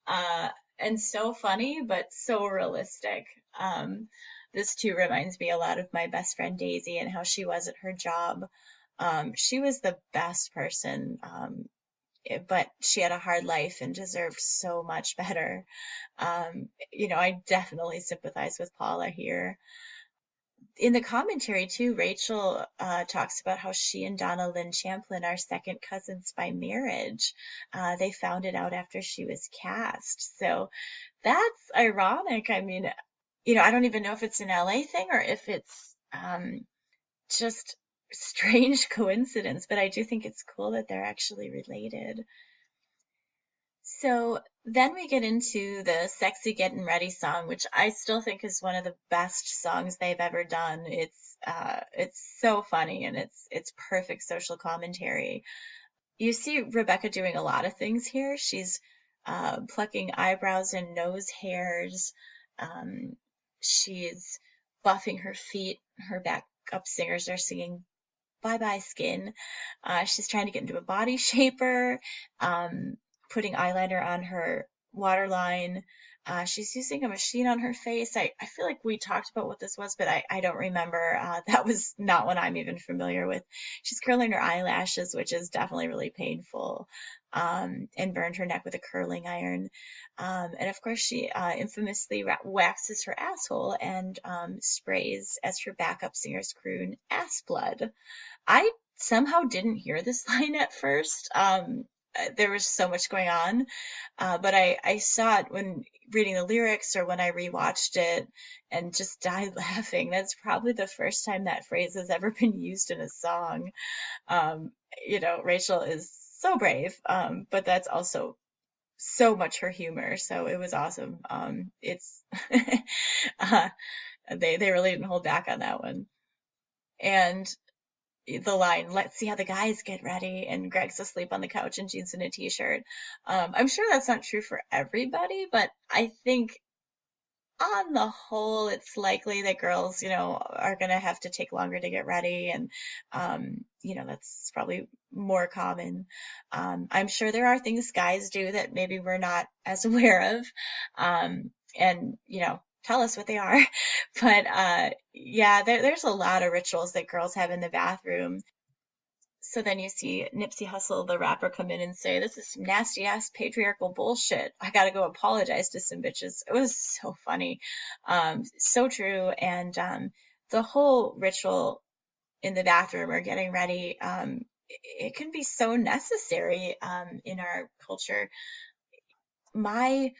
uh, and so funny, but so realistic. Um, this too reminds me a lot of my best friend Daisy and how she was at her job. She was the best person, but she had a hard life and deserved so much better. I definitely sympathize with Paula here. In the commentary too, Rachel talks about how she and Donna Lynn Champlin are second cousins by marriage. They found it out after she was cast. So that's ironic. I mean, I don't even know if it's an LA thing or if it's just strange coincidence, but I do think it's cool that they're actually related. So then we get into the sexy Gettin Ready song, which I still think is one of the best songs they've ever done. It's so funny, and it's perfect social commentary. You see Rebecca doing a lot of things here. She's plucking eyebrows and nose hairs. She's buffing her feet. Her backup singers are singing Bye Bye Skin. She's trying to get into a body shaper, putting eyeliner on her waterline. She's using a machine on her face. I feel like we talked about what this was, but I don't remember. That was not one I'm even familiar with. She's curling her eyelashes, which is definitely really painful, and burned her neck with a curling iron. And of course, she infamously waxes her asshole and sprays as her backup singers croon ass blood. I somehow didn't hear this line at first. There was so much going on, but I saw it when reading the lyrics or when I rewatched it and just died laughing. That's probably the first time that phrase has ever been used in a song. Rachel is so brave, but that's also so much her humor. So it was awesome. It's uh, they really didn't hold back on that one. And the line, let's see how the guys get ready, and Greg's asleep on the couch in jeans and a t-shirt. I'm sure that's not true for everybody, but I think on the whole, it's likely that girls, are going to have to take longer to get ready. And, that's probably more common. I'm sure there are things guys do that maybe we're not as aware of. And, tell us what they are. But, yeah, there's a lot of rituals that girls have in the bathroom. So then you see Nipsey Hussle, the rapper, come in and say, this is some nasty ass patriarchal bullshit. I gotta go apologize to some bitches. It was so funny. So true. And the whole ritual in the bathroom or getting ready, it can be so necessary in our culture. My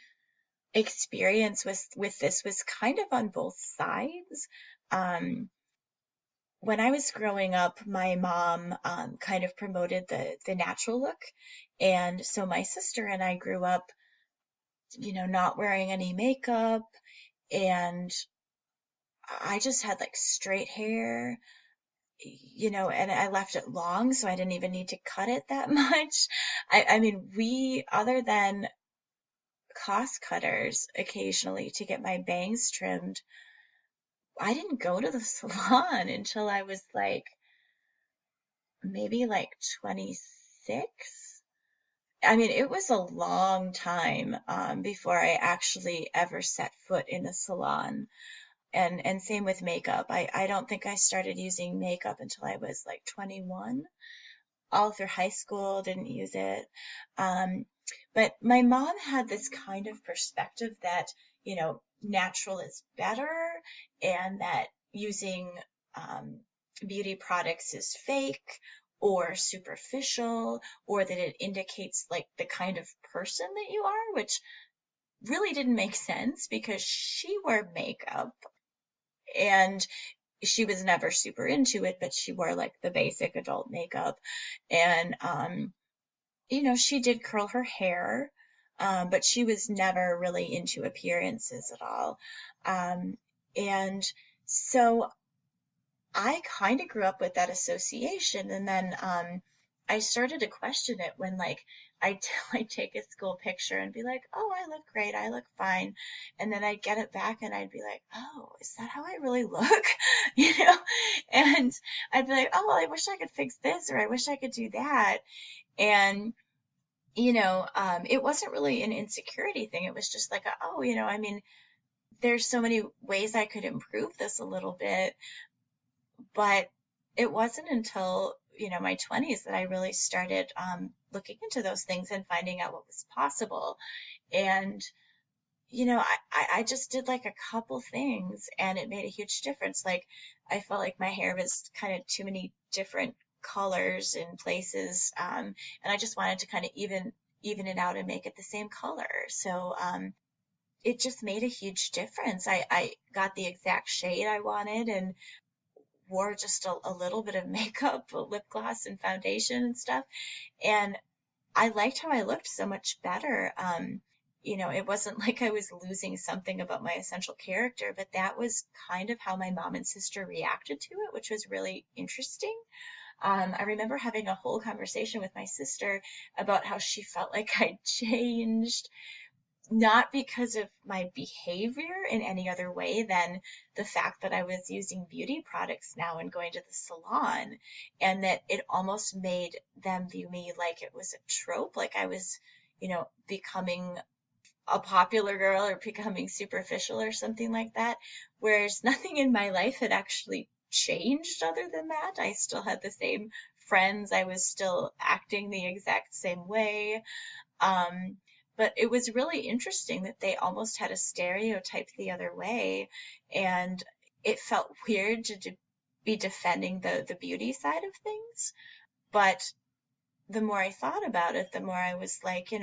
experience with this was kind of on both sides. When I was growing up, my mom kind of promoted the natural look. And so my sister and I grew up, not wearing any makeup. And I just had like straight hair, and I left it long, so I didn't even need to cut it that much. I mean, other than cost cutters occasionally to get my bangs trimmed, I didn't go to the salon until I was maybe 26. I mean, it was a long time before I actually ever set foot in a salon. And same with makeup. I don't think I started using makeup until I was 21. All through high school, didn't use it. But my mom had this kind of perspective that, natural is better, and that using beauty products is fake or superficial, or that it indicates the kind of person that you are, which really didn't make sense because she wore makeup and she was never super into it, but she wore the basic adult makeup. And, she did curl her hair, but she was never really into appearances at all. And so I kind of grew up with that association. And then I started to question it when like I take a school picture and be like, oh, I look great, I look fine. And then I'd get it back and I'd be like, oh, is that how I really look? You know? And I'd be like, oh, well, I wish I could fix this or I wish I could do that. And it wasn't really an insecurity thing. It was just like, oh, I mean, there's so many ways I could improve this a little bit, but it wasn't until, my 20s that I really started looking into those things and finding out what was possible. And, I just did like a couple things and it made a huge difference. Like, I felt like my hair was kind of too many different colors in places. And I just wanted to kind of even it out and make it the same color. So, it just made a huge difference. I got the exact shade I wanted and wore just a little bit of makeup, lip gloss and foundation and stuff. And I liked how I looked so much better. It wasn't like I was losing something about my essential character, but that was kind of how my mom and sister reacted to it, which was really interesting. I remember having a whole conversation with my sister about how she felt like I'd changed, not because of my behavior in any other way than the fact that I was using beauty products now and going to the salon, and that it almost made them view me like it was a trope, like I was, becoming a popular girl or becoming superficial or something like that. Whereas nothing in my life had actually changed other than that. I still had the same friends, I was still acting the exact same way. Um, but it was really interesting that they almost had a stereotype the other way. And it felt weird to be defending the beauty side of things. But the more I thought about it, the more I was like,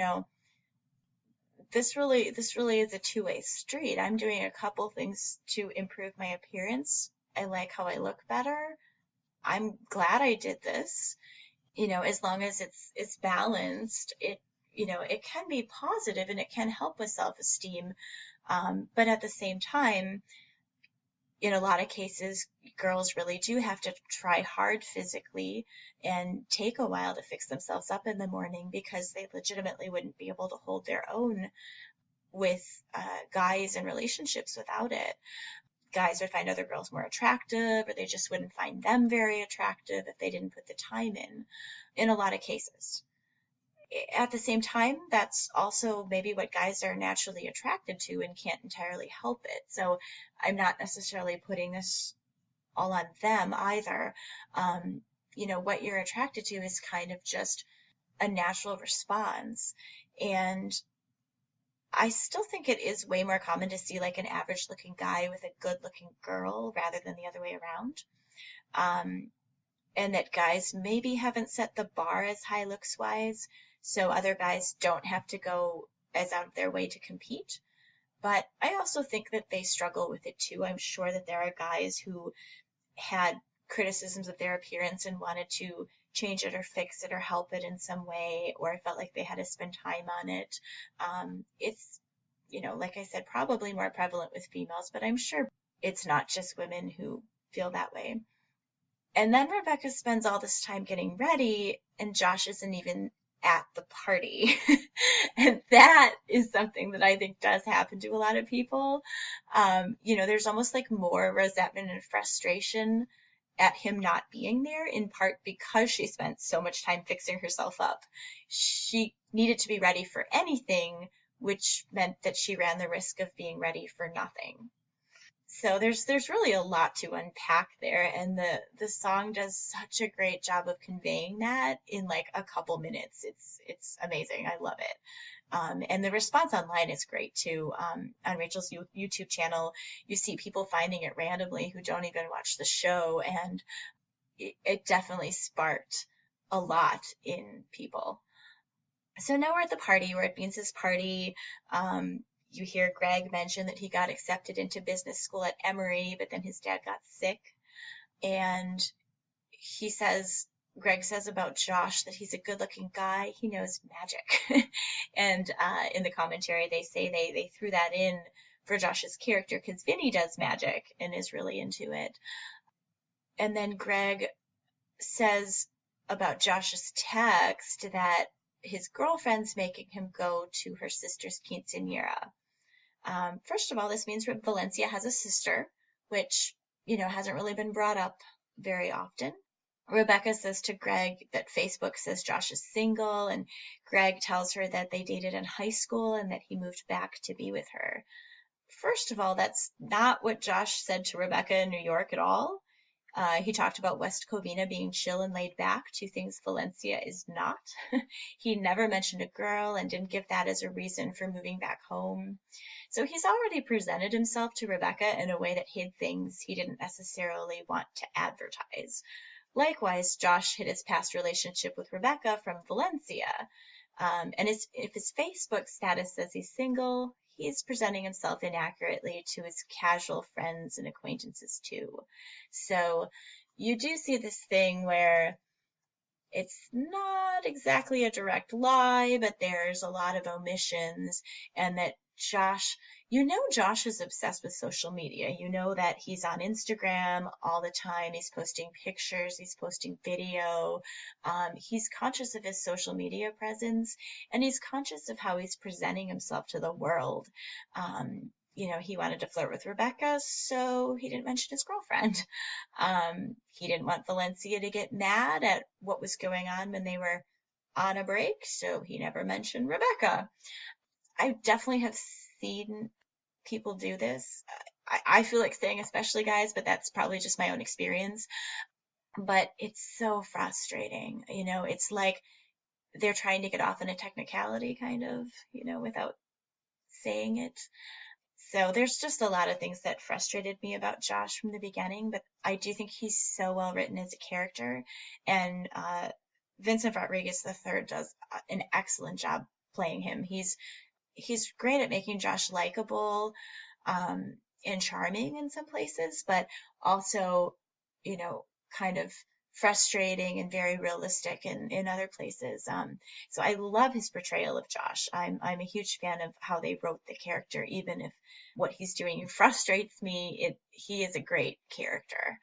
this really is a two-way street. I'm doing a couple things to improve my appearance. I like how I look better. I'm glad I did this. As long as it's balanced, it can be positive and it can help with self-esteem. But at the same time, in a lot of cases, girls really do have to try hard physically and take a while to fix themselves up in the morning because they legitimately wouldn't be able to hold their own with guys in relationships without it. Guys would find other girls more attractive, or they just wouldn't find them very attractive if they didn't put the time in a lot of cases. At the same time, that's also maybe what guys are naturally attracted to and can't entirely help it. So I'm not necessarily putting this all on them either. What you're attracted to is kind of just a natural response. And I still think it is way more common to see like an average looking guy with a good looking girl rather than the other way around. And that guys maybe haven't set the bar as high looks wise, so other guys don't have to go as out of their way to compete. But I also think that they struggle with it too. I'm sure that there are guys who had criticisms of their appearance and wanted to change it or fix it or help it in some way, or felt like they had to spend time on it. It's, like I said, probably more prevalent with females, but I'm sure it's not just women who feel that way. And then Rebecca spends all this time getting ready, and Josh isn't even at the party. And that is something that I think does happen to a lot of people. There's almost like more resentment and frustration at him not being there, in part because she spent so much time fixing herself up. She needed to be ready for anything, which meant that she ran the risk of being ready for nothing. So there's really a lot to unpack there, and the song does such a great job of conveying that in like a couple minutes. It's amazing. I love it. And the response online is great too. On Rachel's YouTube channel, you see people finding it randomly who don't even watch the show, and it definitely sparked a lot in people. So now we're at the party. We're at Beans' party. You hear Greg mention that he got accepted into business school at Emory, but then his dad got sick. And Greg says about Josh that he's a good looking guy. He knows magic. And in the commentary, they say they threw that in for Josh's character because Vinny does magic and is really into it. And then Greg says about Josh's text that his girlfriend's making him go to her sister's quinceanera. First of all, this means Valencia has a sister, which, hasn't really been brought up very often. Rebecca says to Greg that Facebook says Josh is single, and Greg tells her that they dated in high school and that he moved back to be with her. First of all, that's not what Josh said to Rebecca in New York at all. He talked about West Covina being chill and laid back, two things Valencia is not. He never mentioned a girl and didn't give that as a reason for moving back home. So he's already presented himself to Rebecca in a way that hid things he didn't necessarily want to advertise. Likewise, Josh hid his past relationship with Rebecca from Valencia. And if his Facebook status says he's single, he's presenting himself inaccurately to his casual friends and acquaintances too. So you do see this thing where it's not exactly a direct lie, but there's a lot of omissions, and that Josh is obsessed with social media. You know that he's on Instagram all the time. He's posting pictures, he's posting video. He's conscious of his social media presence, and he's conscious of how he's presenting himself to the world. He wanted to flirt with Rebecca, so he didn't mention his girlfriend. He didn't want Valencia to get mad at what was going on when they were on a break, so he never mentioned Rebecca. I definitely have seen people do this. I feel like saying especially guys, but that's probably just my own experience. But it's so frustrating. It's like they're trying to get off on a technicality kind of, without saying it. So there's just a lot of things that frustrated me about Josh from the beginning, but I do think he's so well written as a character, and Vincent Rodriguez III does an excellent job playing him. He's great at making Josh likable and charming in some places, but also, kind of frustrating and very realistic in other places. So I love his portrayal of Josh. I'm a huge fan of how they wrote the character, even if what he's doing frustrates me. He is a great character.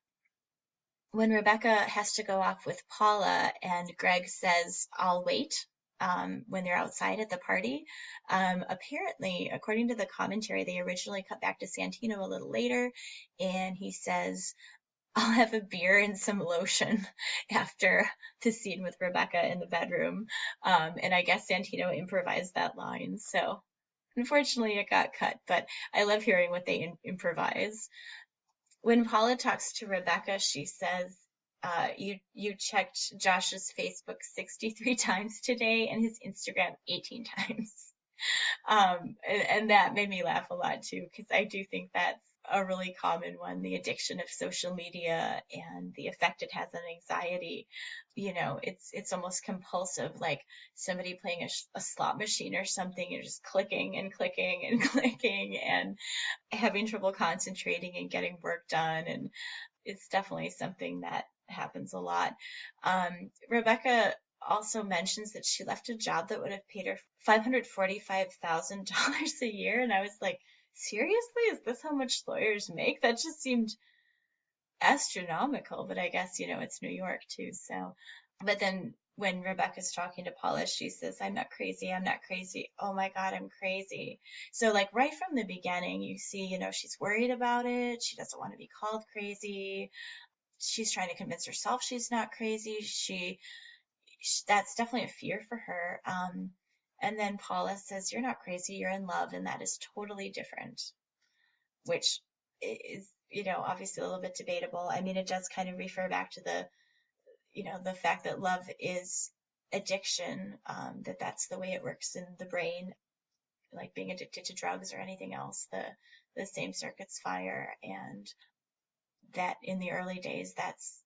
When Rebecca has to go off with Paula and Greg says, "I'll wait," when they're outside at the party. Apparently, according to the commentary, they originally cut back to Santino a little later, and he says, "I'll have a beer and some lotion" after the scene with Rebecca in the bedroom. And I guess Santino improvised that line. So unfortunately, it got cut, but I love hearing what they improvise. When Paula talks to Rebecca, she says, you checked Josh's Facebook 63 times today and his Instagram 18 times. And that made me laugh a lot too, because I do think that's a really common one, the addiction of social media and the effect it has on anxiety. It's almost compulsive, like somebody playing a slot machine or something. You're just clicking and clicking and clicking and having trouble concentrating and getting work done. And it's definitely something that happens a lot. Rebecca also mentions that she left a job that would have paid her $545,000 a year. And I was like, seriously? Is this how much lawyers make? That just seemed astronomical, but I guess, it's New York too. So, but then when Rebecca's talking to Paula, she says, "I'm not crazy. I'm not crazy. Oh my God, I'm crazy." So like right from the beginning, you see, she's worried about it. She doesn't want to be called crazy. She's trying to convince herself she's not crazy. That's definitely a fear for her. And then Paula says, "You're not crazy, you're in love, and that is totally different," which is, obviously a little bit debatable. I mean, it does kind of refer back to the fact that love is addiction, that's the way it works in the brain, like being addicted to drugs or anything else, the same circuits fire, and that in the early days, that's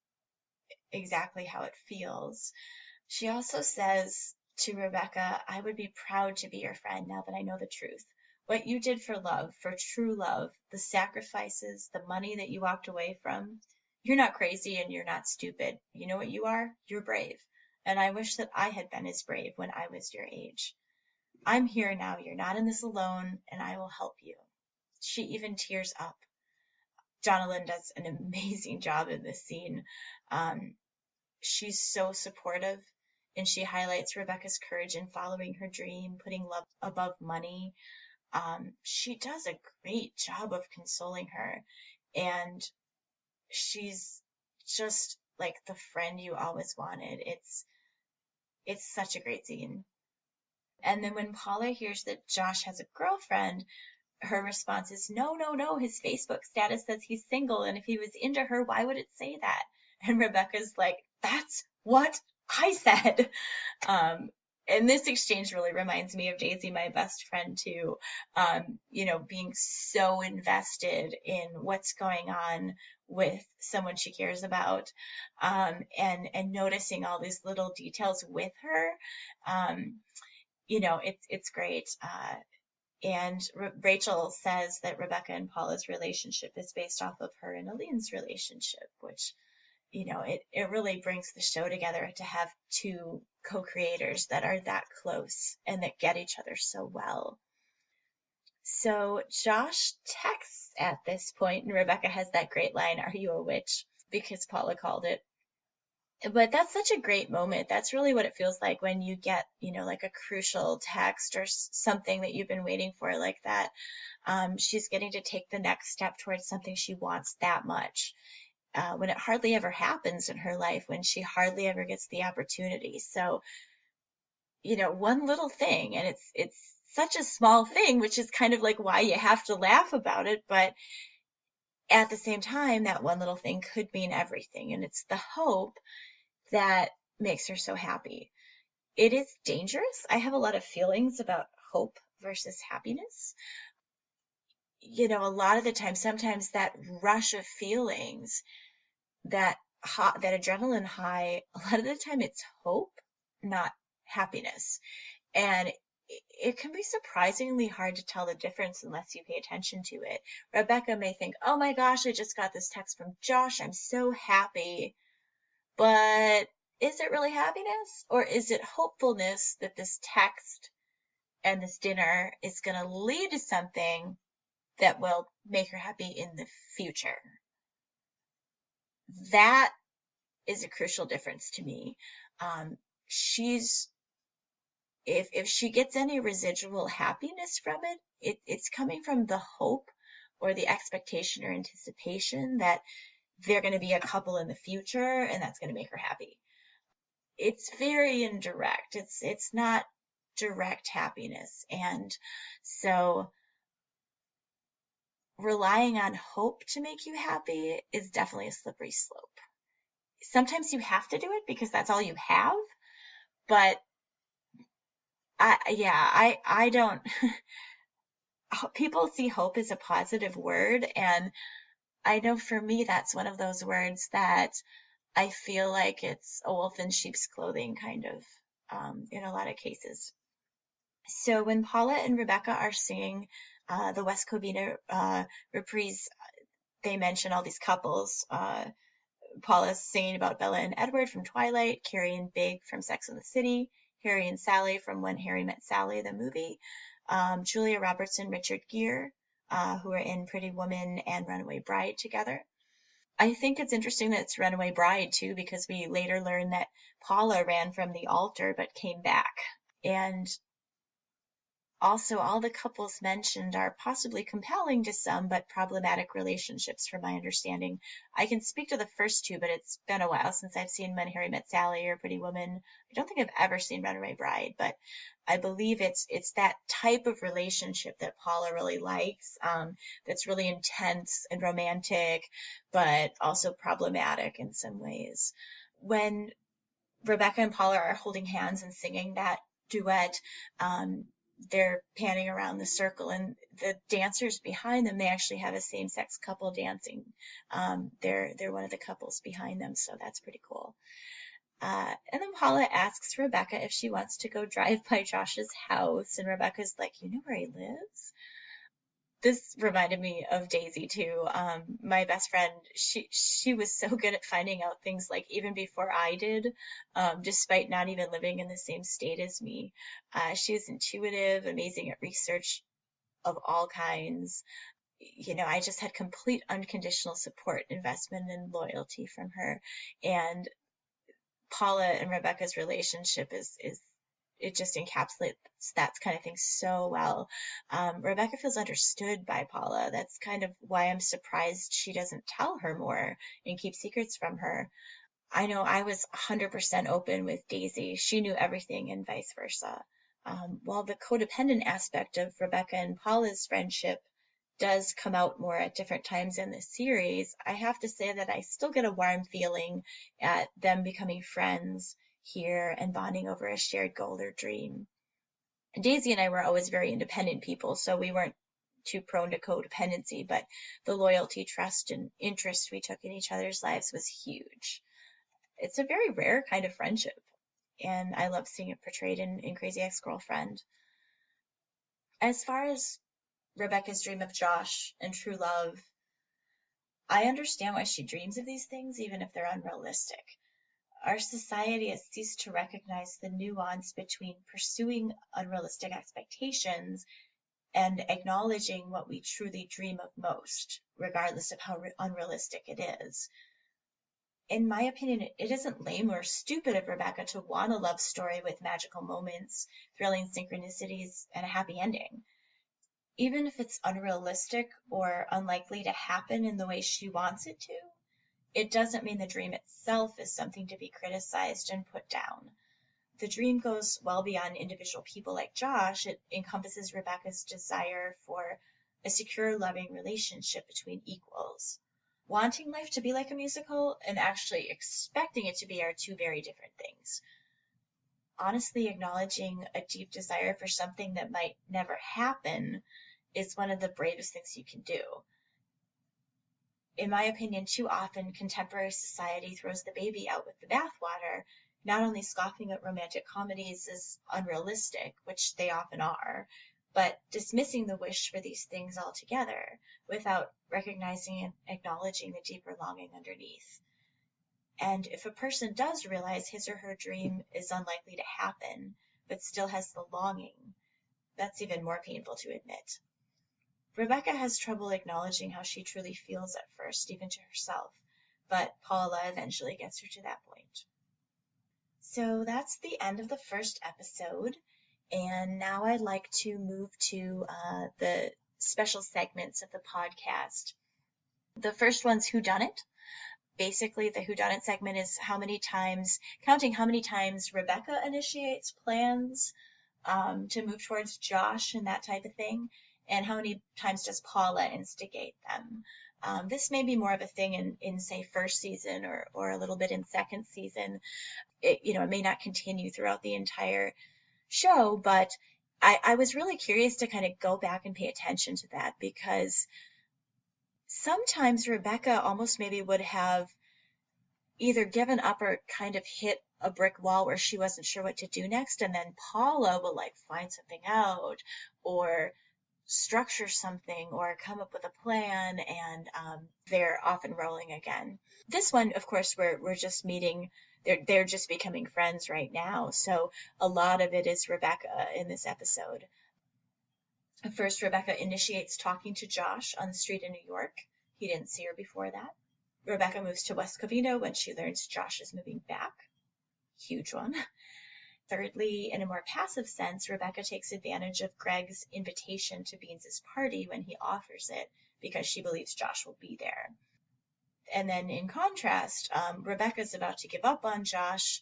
exactly how it feels. She also says to Rebecca, "I would be proud to be your friend now that I know the truth. What you did for love, for true love, the sacrifices, the money that you walked away from, you're not crazy and you're not stupid. You know what you are? You're brave. And I wish that I had been as brave when I was your age. I'm here now. You're not in this alone, and I will help you." She even tears up. Jonalyn does an amazing job in this scene. she's so supportive, and she highlights Rebecca's courage in following her dream, putting love above money. She does a great job of consoling her, and she's just like the friend you always wanted. It's such a great scene. And then when Paula hears that Josh has a girlfriend, her response is, no, no, no, his Facebook status says he's single, and if he was into her, why would it say that? And Rebecca's like, that's what I said. Um, and this exchange really reminds me of Daisy, my best friend, too. Being so invested in what's going on with someone she cares about, and noticing all these little details with her. It's great. And Rachel says that Rebecca and Paula's relationship is based off of her and Aline's relationship, which, it really brings the show together to have two co-creators that are that close and that get each other so well. So Josh texts at this point, and Rebecca has that great line, "Are you a witch?" because Paula called it. But that's such a great moment. That's really what it feels like when you get, like a crucial text or something that you've been waiting for like that. She's getting to take the next step towards something she wants that much, when it hardly ever happens in her life, when she hardly ever gets the opportunity. So, one little thing, and it's such a small thing, which is kind of like why you have to laugh about it. But at the same time, that one little thing could mean everything. And it's the hope that makes her so happy. It is dangerous. I have a lot of feelings about hope versus happiness. A lot of the time, sometimes that rush of feelings, that adrenaline high, a lot of the time it's hope, not happiness. And it can be surprisingly hard to tell the difference unless you pay attention to it. Rebecca may think, oh my gosh, I just got this text from Josh. I'm so happy. But is it really happiness, or is it hopefulness that this text and this dinner is going to lead to something that will make her happy in the future? That is a crucial difference to me. She's if she gets any residual happiness from it's coming from the hope or the expectation or anticipation that they're going to be a couple in the future, and that's going to make her happy. It's very indirect. It's not direct happiness. And so relying on hope to make you happy is definitely a slippery slope. Sometimes you have to do it because that's all you have, but I don't. People see hope as a positive word, and I know for me that's one of those words that I feel like it's a wolf in sheep's clothing, kind of, in a lot of cases. So when Paula and Rebecca are singing the West Covina reprise, they mention all these couples. Paula's singing about Bella and Edward from Twilight, Carrie and Big from Sex and the City, Harry and Sally from When Harry Met Sally, the movie, Julia Roberts and Richard Gere, who are in Pretty Woman and Runaway Bride together. I think it's interesting that it's Runaway Bride, too, because we later learn that Paula ran from the altar but came back. And also, all the couples mentioned are possibly compelling to some, but problematic relationships, from my understanding. I can speak to the first two, but it's been a while since I've seen When Harry Met Sally or Pretty Woman. I don't think I've ever seen Runaway Bride, but I believe it's that type of relationship that Paula really likes, that's really intense and romantic, but also problematic in some ways. When Rebecca and Paula are holding hands and singing that duet, they're panning around the circle, and the dancers behind them, they actually have a same-sex couple dancing. They're one of the couples behind them, so that's pretty cool. And then Paula asks Rebecca if she wants to go drive by Josh's house, and Rebecca's like, you know where he lives? This reminded me of Daisy too. My best friend, she was so good at finding out things like even before I did, despite not even living in the same state as me. She was intuitive, amazing at research of all kinds. I just had complete unconditional support, investment, and loyalty from her. And Paula and Rebecca's relationship is it just encapsulates that kind of thing so well. Rebecca feels understood by Paula. That's kind of why I'm surprised she doesn't tell her more and keep secrets from her. I know I was 100% open with Daisy. She knew everything and vice versa. While the codependent aspect of Rebecca and Paula's friendship does come out more at different times in the series, I have to say that I still get a warm feeling at them becoming friends here and bonding over a shared goal or dream. Daisy and I were always very independent people, so we weren't too prone to codependency, but the loyalty, trust, and interest we took in each other's lives was huge. It's a very rare kind of friendship, and I love seeing it portrayed in Crazy Ex-Girlfriend. As far as Rebecca's dream of Josh and true love, I understand why she dreams of these things, even if they're unrealistic. Our society has ceased to recognize the nuance between pursuing unrealistic expectations and acknowledging what we truly dream of most, regardless of how unrealistic it is. In my opinion, it isn't lame or stupid of Rebecca to want a love story with magical moments, thrilling synchronicities, and a happy ending. Even if it's unrealistic or unlikely to happen in the way she wants it to, it doesn't mean the dream itself is something to be criticized and put down. The dream goes well beyond individual people like Josh. It encompasses Rebecca's desire for a secure, loving relationship between equals. Wanting life to be like a musical and actually expecting it to be are two very different things. Honestly, acknowledging a deep desire for something that might never happen is one of the bravest things you can do. In my opinion, too often contemporary society throws the baby out with the bathwater, not only scoffing at romantic comedies as unrealistic, which they often are, but dismissing the wish for these things altogether without recognizing and acknowledging the deeper longing underneath. And if a person does realize his or her dream is unlikely to happen, but still has the longing, that's even more painful to admit. Rebecca has trouble acknowledging how she truly feels at first, even to herself, but Paula eventually gets her to that point. So that's the end of the first episode, and now I'd like to move to the special segments of the podcast. The first one's Who Done It? Basically, the Who Done It segment is counting how many times Rebecca initiates plans to move towards Josh and that type of thing, and how many times does Paula instigate them. This may be more of a thing in say, first season or a little bit in second season. It may not continue throughout the entire show, but I was really curious to kind of go back and pay attention to that, because sometimes Rebecca almost maybe would have either given up or kind of hit a brick wall where she wasn't sure what to do next, and then Paula will find something out or structure something or come up with a plan, and they're off and rolling again. This one, of course, we're just meeting. They're just becoming friends right now, so a lot of it is Rebecca in this episode. First, Rebecca initiates talking to Josh on the street in New York. He didn't see her before that. Rebecca moves to West Covina when she learns Josh is moving back. Huge one. Thirdly, in a more passive sense, Rebecca takes advantage of Greg's invitation to Beans' party when he offers it, because she believes Josh will be there. And then in contrast, Rebecca's about to give up on Josh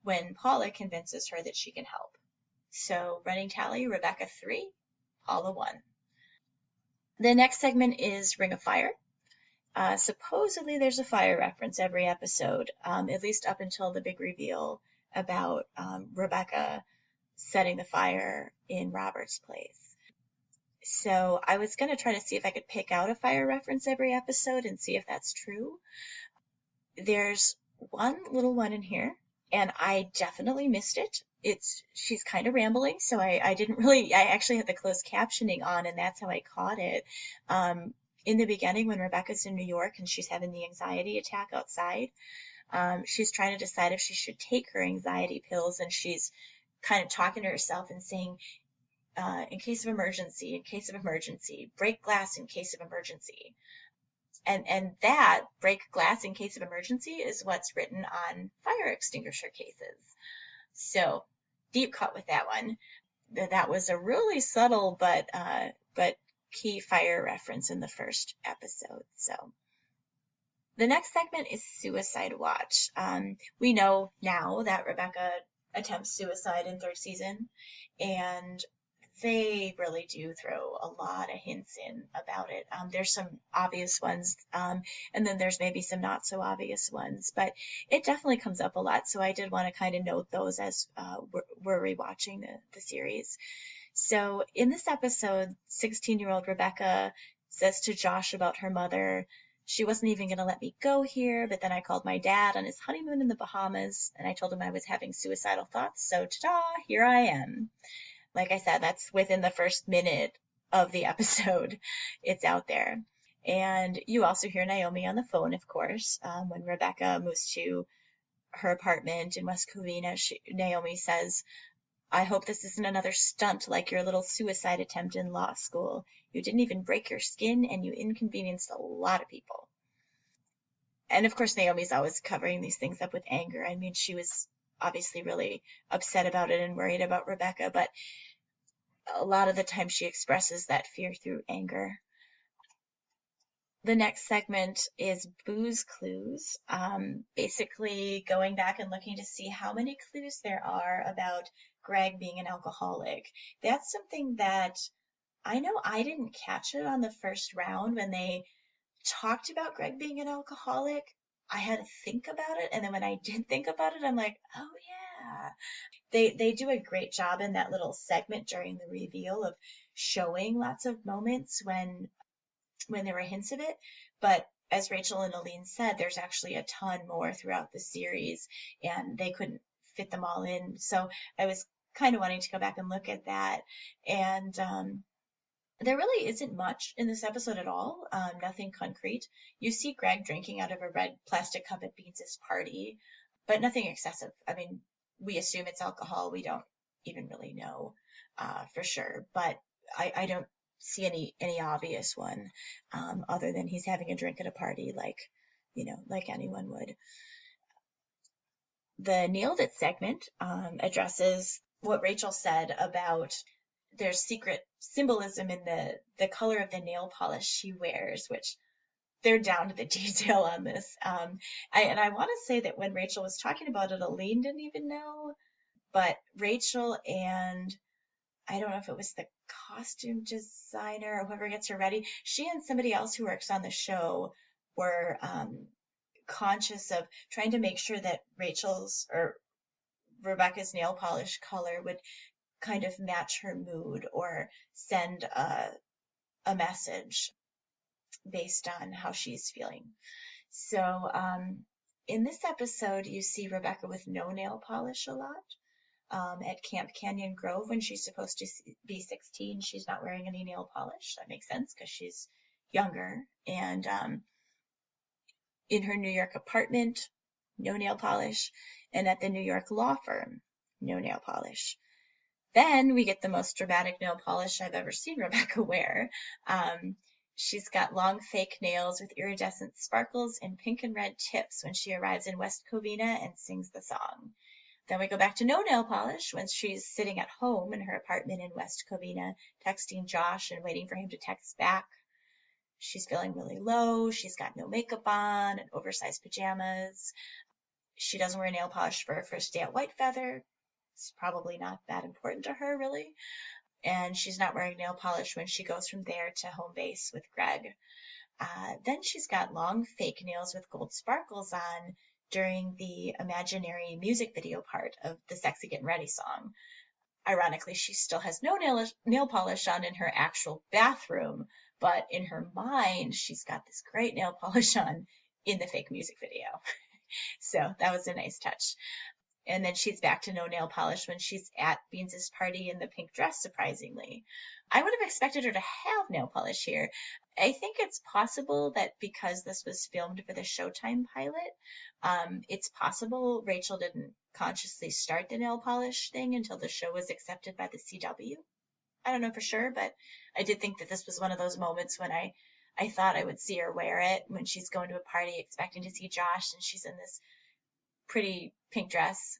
when Paula convinces her that she can help. So running tally, Rebecca 3, Paula 1. The next segment is Ring of Fire. Supposedly there's a fire reference every episode, at least up until the big reveal about Rebecca setting the fire in Robert's place. So I was going to try to see if I could pick out a fire reference every episode and see if that's true. There's one little one in here, and I definitely missed it. She's kind of rambling, so I actually had the closed captioning on, and that's how I caught it. In the beginning, when Rebecca's in New York and she's having the anxiety attack outside, she's trying to decide if she should take her anxiety pills, and she's kind of talking to herself and saying, in case of emergency, break glass in case of emergency. And that break glass in case of emergency is what's written on fire extinguisher cases. So deep cut with that one. That was a really subtle but key fire reference in the first episode. So the next segment is Suicide Watch. We know now that Rebecca attempts suicide in third season, and they really do throw a lot of hints in about it. There's some obvious ones, and then there's maybe some not so obvious ones, but it definitely comes up a lot. So I did want to kind of note those as we're rewatching the series. So in this episode, 16-year-old Rebecca says to Josh about her mother, she wasn't even going to let me go here, but then I called my dad on his honeymoon in the Bahamas, and I told him I was having suicidal thoughts, so ta-da, here I am. Like I said, that's within the first minute of the episode. It's out there. And you also hear Naomi on the phone, of course. When Rebecca moves to her apartment in West Covina, Naomi says, I hope this isn't another stunt like your little suicide attempt in law school. You didn't even break your skin, and you inconvenienced a lot of people. And of course, Naomi's always covering these things up with anger. I mean, she was obviously really upset about it and worried about Rebecca, but a lot of the time she expresses that fear through anger. The next segment is booze clues, basically going back and looking to see how many clues there are about Greg being an alcoholic. That's something that I know I didn't catch it on the first round when they talked about Greg being an alcoholic. I had to think about it, and then when I did think about it, I'm like, oh yeah. They do a great job in that little segment during the reveal of showing lots of moments when there were hints of it. But as Rachel and Aline said, there's actually a ton more throughout the series, and they couldn't fit them all in. So I was kind of wanting to go back and look at that. And there really isn't much in this episode at all, nothing concrete. You see Greg drinking out of a red plastic cup at Beans' party, but nothing excessive. I mean, we assume it's alcohol. We don't even really know for sure, but I don't see any obvious one other than he's having a drink at a party like anyone would. The Nailed It segment addresses what Rachel said about there's secret symbolism in the color of the nail polish she wears, which they're down to the detail on this. I want to say that when Rachel was talking about it, Aline didn't even know, but Rachel and I don't know if it was the costume designer or whoever gets her ready, she and somebody else who works on the show were conscious of trying to make sure that Rachel's or Rebecca's nail polish color would kind of match her mood or send a message based on how she's feeling. So in this episode, you see Rebecca with no nail polish a lot. At Camp Canyon Grove, when she's supposed to be 16, she's not wearing any nail polish. That makes sense because she's younger. And in her New York apartment, no nail polish. And at the New York law firm, no nail polish. Then we get the most dramatic nail polish I've ever seen Rebecca wear. She's got long fake nails with iridescent sparkles and pink and red tips when she arrives in West Covina and sings the song. Then we go back to no nail polish when she's sitting at home in her apartment in West Covina, texting Josh and waiting for him to text back. She's feeling really low. She's got no makeup on and oversized pajamas. She doesn't wear nail polish for her first day at White Feather. It's probably not that important to her, really. And she's not wearing nail polish when she goes from there to home base with Greg. Then she's got long fake nails with gold sparkles on during the imaginary music video part of the sexy Gettin Ready song. Ironically, she still has no nail polish on in her actual bathroom, but in her mind, she's got this great nail polish on in the fake music video. So that was a nice touch. And then she's back to no nail polish when she's at Beans' party in the pink dress, surprisingly. I would have expected her to have nail polish here. I think it's possible that because this was filmed for the Showtime pilot, it's possible Rachel didn't consciously start the nail polish thing until the show was accepted by the CW. I don't know for sure, but I did think that this was one of those moments when I I thought I would see her wear it when she's going to a party expecting to see Josh, and she's in this pretty pink dress.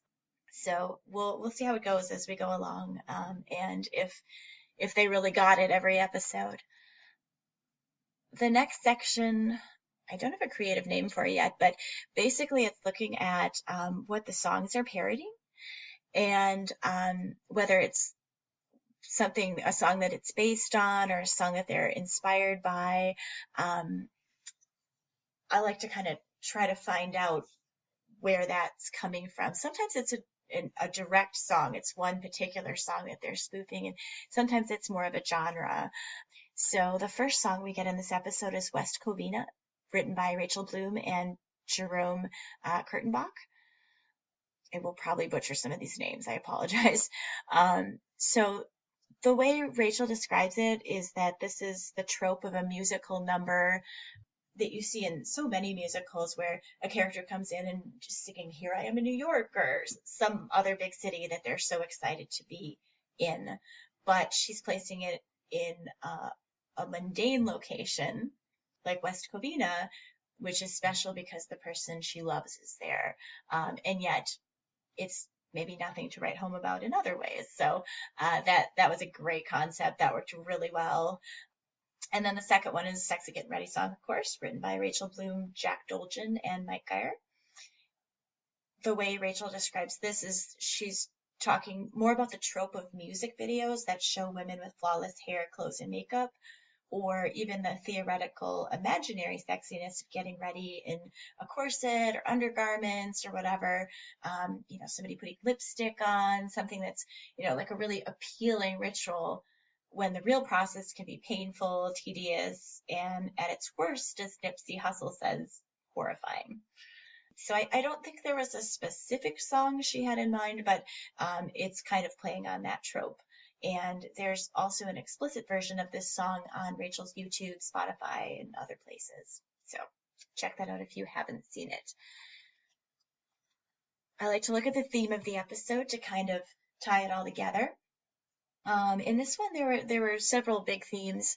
So we'll see how it goes as we go along, and if they really got it every episode. The next section, I don't have a creative name for it yet, but basically it's looking at what the songs are parodying, and whether it's a song that it's based on or a song that they're inspired by. I like to kind of try to find out where that's coming from. Sometimes it's a direct song. It's one particular song that they're spoofing, and sometimes it's more of a genre. So the first song we get in this episode is West Covina, written by Rachel Bloom and Jerome Kurtenbach. I will probably butcher some of these names. I apologize. So the way Rachel describes it is that this is the trope of a musical number that you see in so many musicals, where a character comes in and just singing "Here I Am in New York" or some other big city that they're so excited to be in, but she's placing it in a mundane location like West Covina, which is special because the person she loves is there, and yet it's maybe nothing to write home about in other ways. So that was a great concept that worked really well. And then the second one is Sexy Gettin Ready Song, of course, written by Rachel Bloom, Jack Dolgen, and Mike Geyer. The way Rachel describes this is she's talking more about the trope of music videos that show women with flawless hair, clothes, and makeup, or even the theoretical imaginary sexiness of getting ready in a corset or undergarments or whatever. Somebody putting lipstick on, something that's, like a really appealing ritual, when the real process can be painful, tedious, and at its worst, as Nipsey Hussle says, horrifying. So I don't think there was a specific song she had in mind, but it's kind of playing on that trope. And there's also an explicit version of this song on Rachel's YouTube, Spotify, and other places. So check that out if you haven't seen it. I like to look at the theme of the episode to kind of tie it all together. In this one, there were several big themes.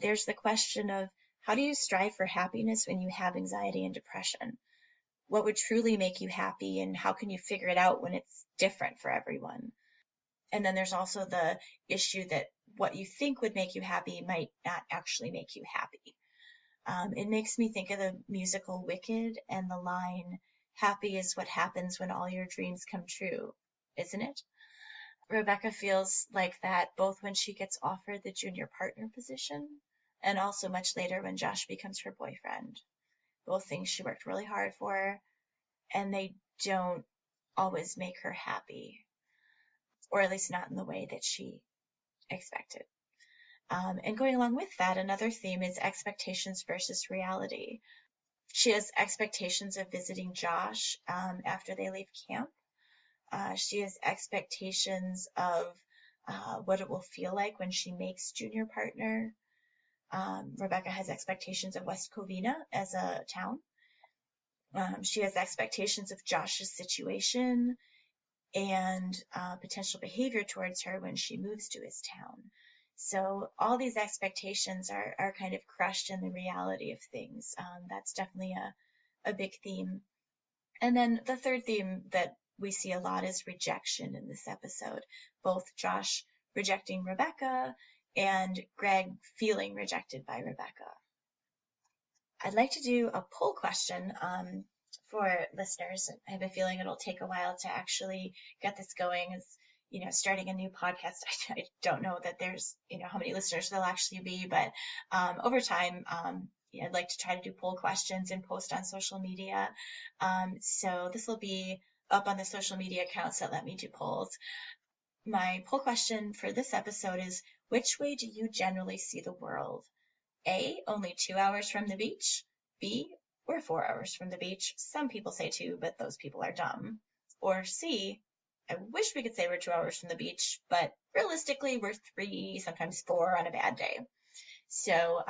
There's the question of, how do you strive for happiness when you have anxiety and depression? What would truly make you happy, and how can you figure it out when it's different for everyone? And then there's also the issue that what you think would make you happy might not actually make you happy. It makes me think of the musical Wicked and the line, "Happy is what happens when all your dreams come true," isn't it? Rebecca feels like that both when she gets offered the junior partner position, and also much later when Josh becomes her boyfriend. Both things she worked really hard for, and they don't always make her happy, or at least not in the way that she expected. And going along with that, another theme is expectations versus reality. She has expectations of visiting Josh after they leave camp. She has expectations of what it will feel like when she makes junior partner. Rebecca has expectations of West Covina as a town. She has expectations of Josh's situation and potential behavior towards her when she moves to his town. So all these expectations are kind of crushed in the reality of things. That's definitely a big theme. And then the third theme that we see a lot is rejection in this episode. Both Josh rejecting Rebecca and Greg feeling rejected by Rebecca. I'd like to do a poll question for listeners. I have a feeling it'll take a while to actually get this going. As starting a new podcast, I don't know that there's how many listeners there'll actually be, but over time, I'd like to try to do poll questions and post on social media. So this will be up on the social media accounts that let me do polls. My poll question for this episode is, which way do you generally see the world? A, only 2 hours from the beach. B, we're 4 hours from the beach. Some people say 2, but those people are dumb. Or C, I wish we could say we're 2 hours from the beach, but realistically we're 3, sometimes 4 on a bad day. So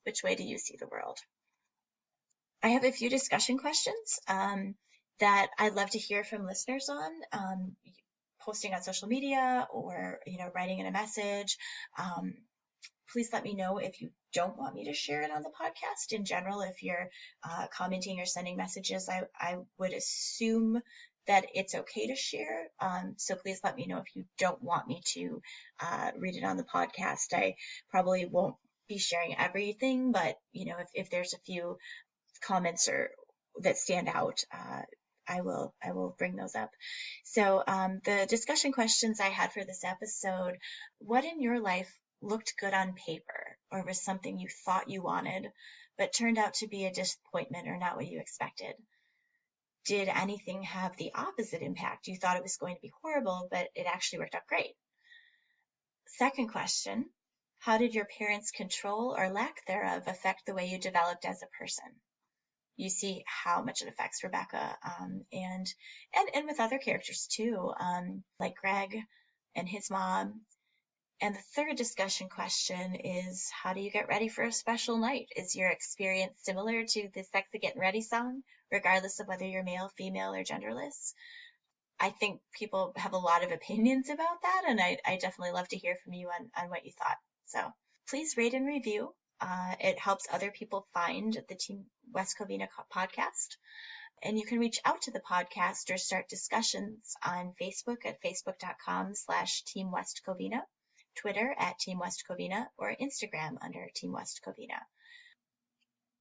which way do you see the world? I have a few discussion questions that I'd love to hear from listeners on, posting on social media or writing in a message. please let me know if you don't want me to share it on the podcast. In general, if you're commenting or sending messages, I would assume that it's okay to share. So please let me know if you don't want me to read it on the podcast. I probably won't be sharing everything, but if there's a few comments or that stand out, I will bring those up. So the discussion questions I had for this episode: what in your life looked good on paper, or was something you thought you wanted but turned out to be a disappointment or not what you expected? Did anything have the opposite impact? You thought it was going to be horrible, but it actually worked out great. Second question: how did your parents' control or lack thereof affect the way you developed as a person? You see how much it affects Rebecca, and with other characters too, like Greg and his mom. And the third discussion question is: how do you get ready for a special night? Is your experience similar to the Sexy Gettin Ready Song, regardless of whether you're male, female, or genderless? I think people have a lot of opinions about that, and I definitely love to hear from you on what you thought. So please rate and review. It helps other people find the Team West Covina podcast. And you can reach out to the podcast or start discussions on Facebook at facebook.com/Team West Covina, Twitter at Team West Covina, or Instagram under Team West Covina.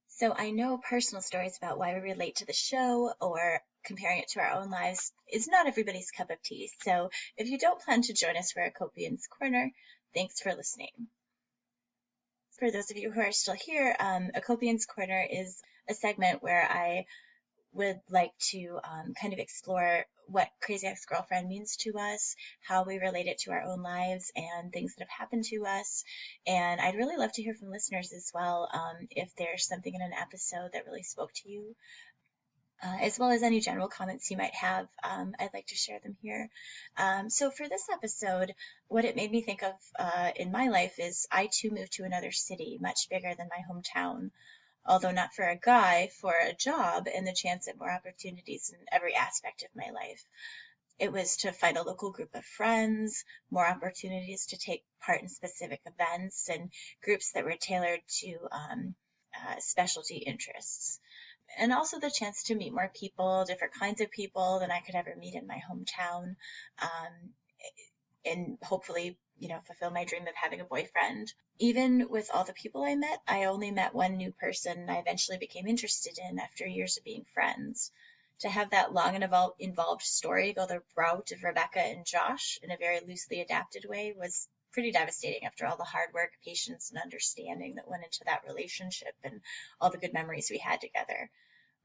So I know personal stories about why we relate to the show or comparing it to our own lives is not everybody's cup of tea. So if you don't plan to join us for a Copian's Corner, thanks for listening. For those of you who are still here, a Copian's Corner is a segment where I would like to kind of explore what Crazy Ex-Girlfriend means to us, how we relate it to our own lives, and things that have happened to us. And I'd really love to hear from listeners as well, if there's something in an episode that really spoke to you, as well as any general comments you might have. I'd like to share them here. So for this episode, what it made me think of in my life is I too moved to another city, much bigger than my hometown. Although not for a guy, for a job and the chance at more opportunities in every aspect of my life. It was to find a local group of friends, more opportunities to take part in specific events, and groups that were tailored to specialty interests. And also the chance to meet more people, different kinds of people than I could ever meet in my hometown, and hopefully fulfill my dream of having a boyfriend. Even with all the people I met, I only met one new person I eventually became interested in after years of being friends. To have that long and involved story go the route of Rebecca and Josh in a very loosely adapted way was pretty devastating after all the hard work, patience, and understanding that went into that relationship and all the good memories we had together.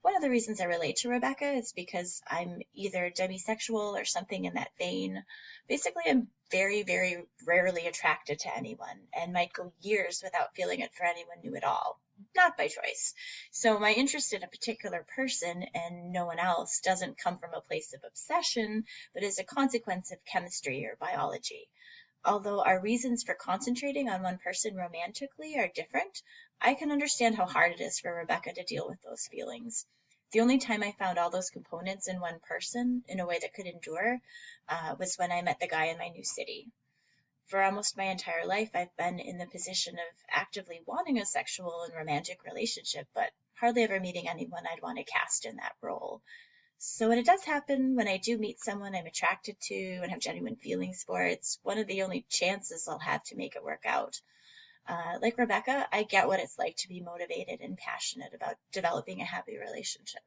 One of the reasons I relate to Rebecca is because I'm either demisexual or something in that vein. Basically, I'm very, very rarely attracted to anyone and might go years without feeling it for anyone new at all, not by choice. So my interest in a particular person and no one else doesn't come from a place of obsession, but is a consequence of chemistry or biology. Although our reasons for concentrating on one person romantically are different, I can understand how hard it is for Rebecca to deal with those feelings. The only time I found all those components in one person in a way that could endure was when I met the guy in my new city. For almost my entire life, I've been in the position of actively wanting a sexual and romantic relationship, but hardly ever meeting anyone I'd want to cast in that role. So when it does happen, when I do meet someone I'm attracted to and have genuine feelings for, it's one of the only chances I'll have to make it work out. Like Rebecca, I get what it's like to be motivated and passionate about developing a happy relationship.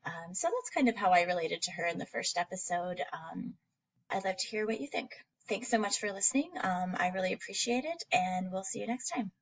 So that's kind of how I related to her in the first episode. I'd love to hear what you think. Thanks so much for listening. I really appreciate it, and we'll see you next time.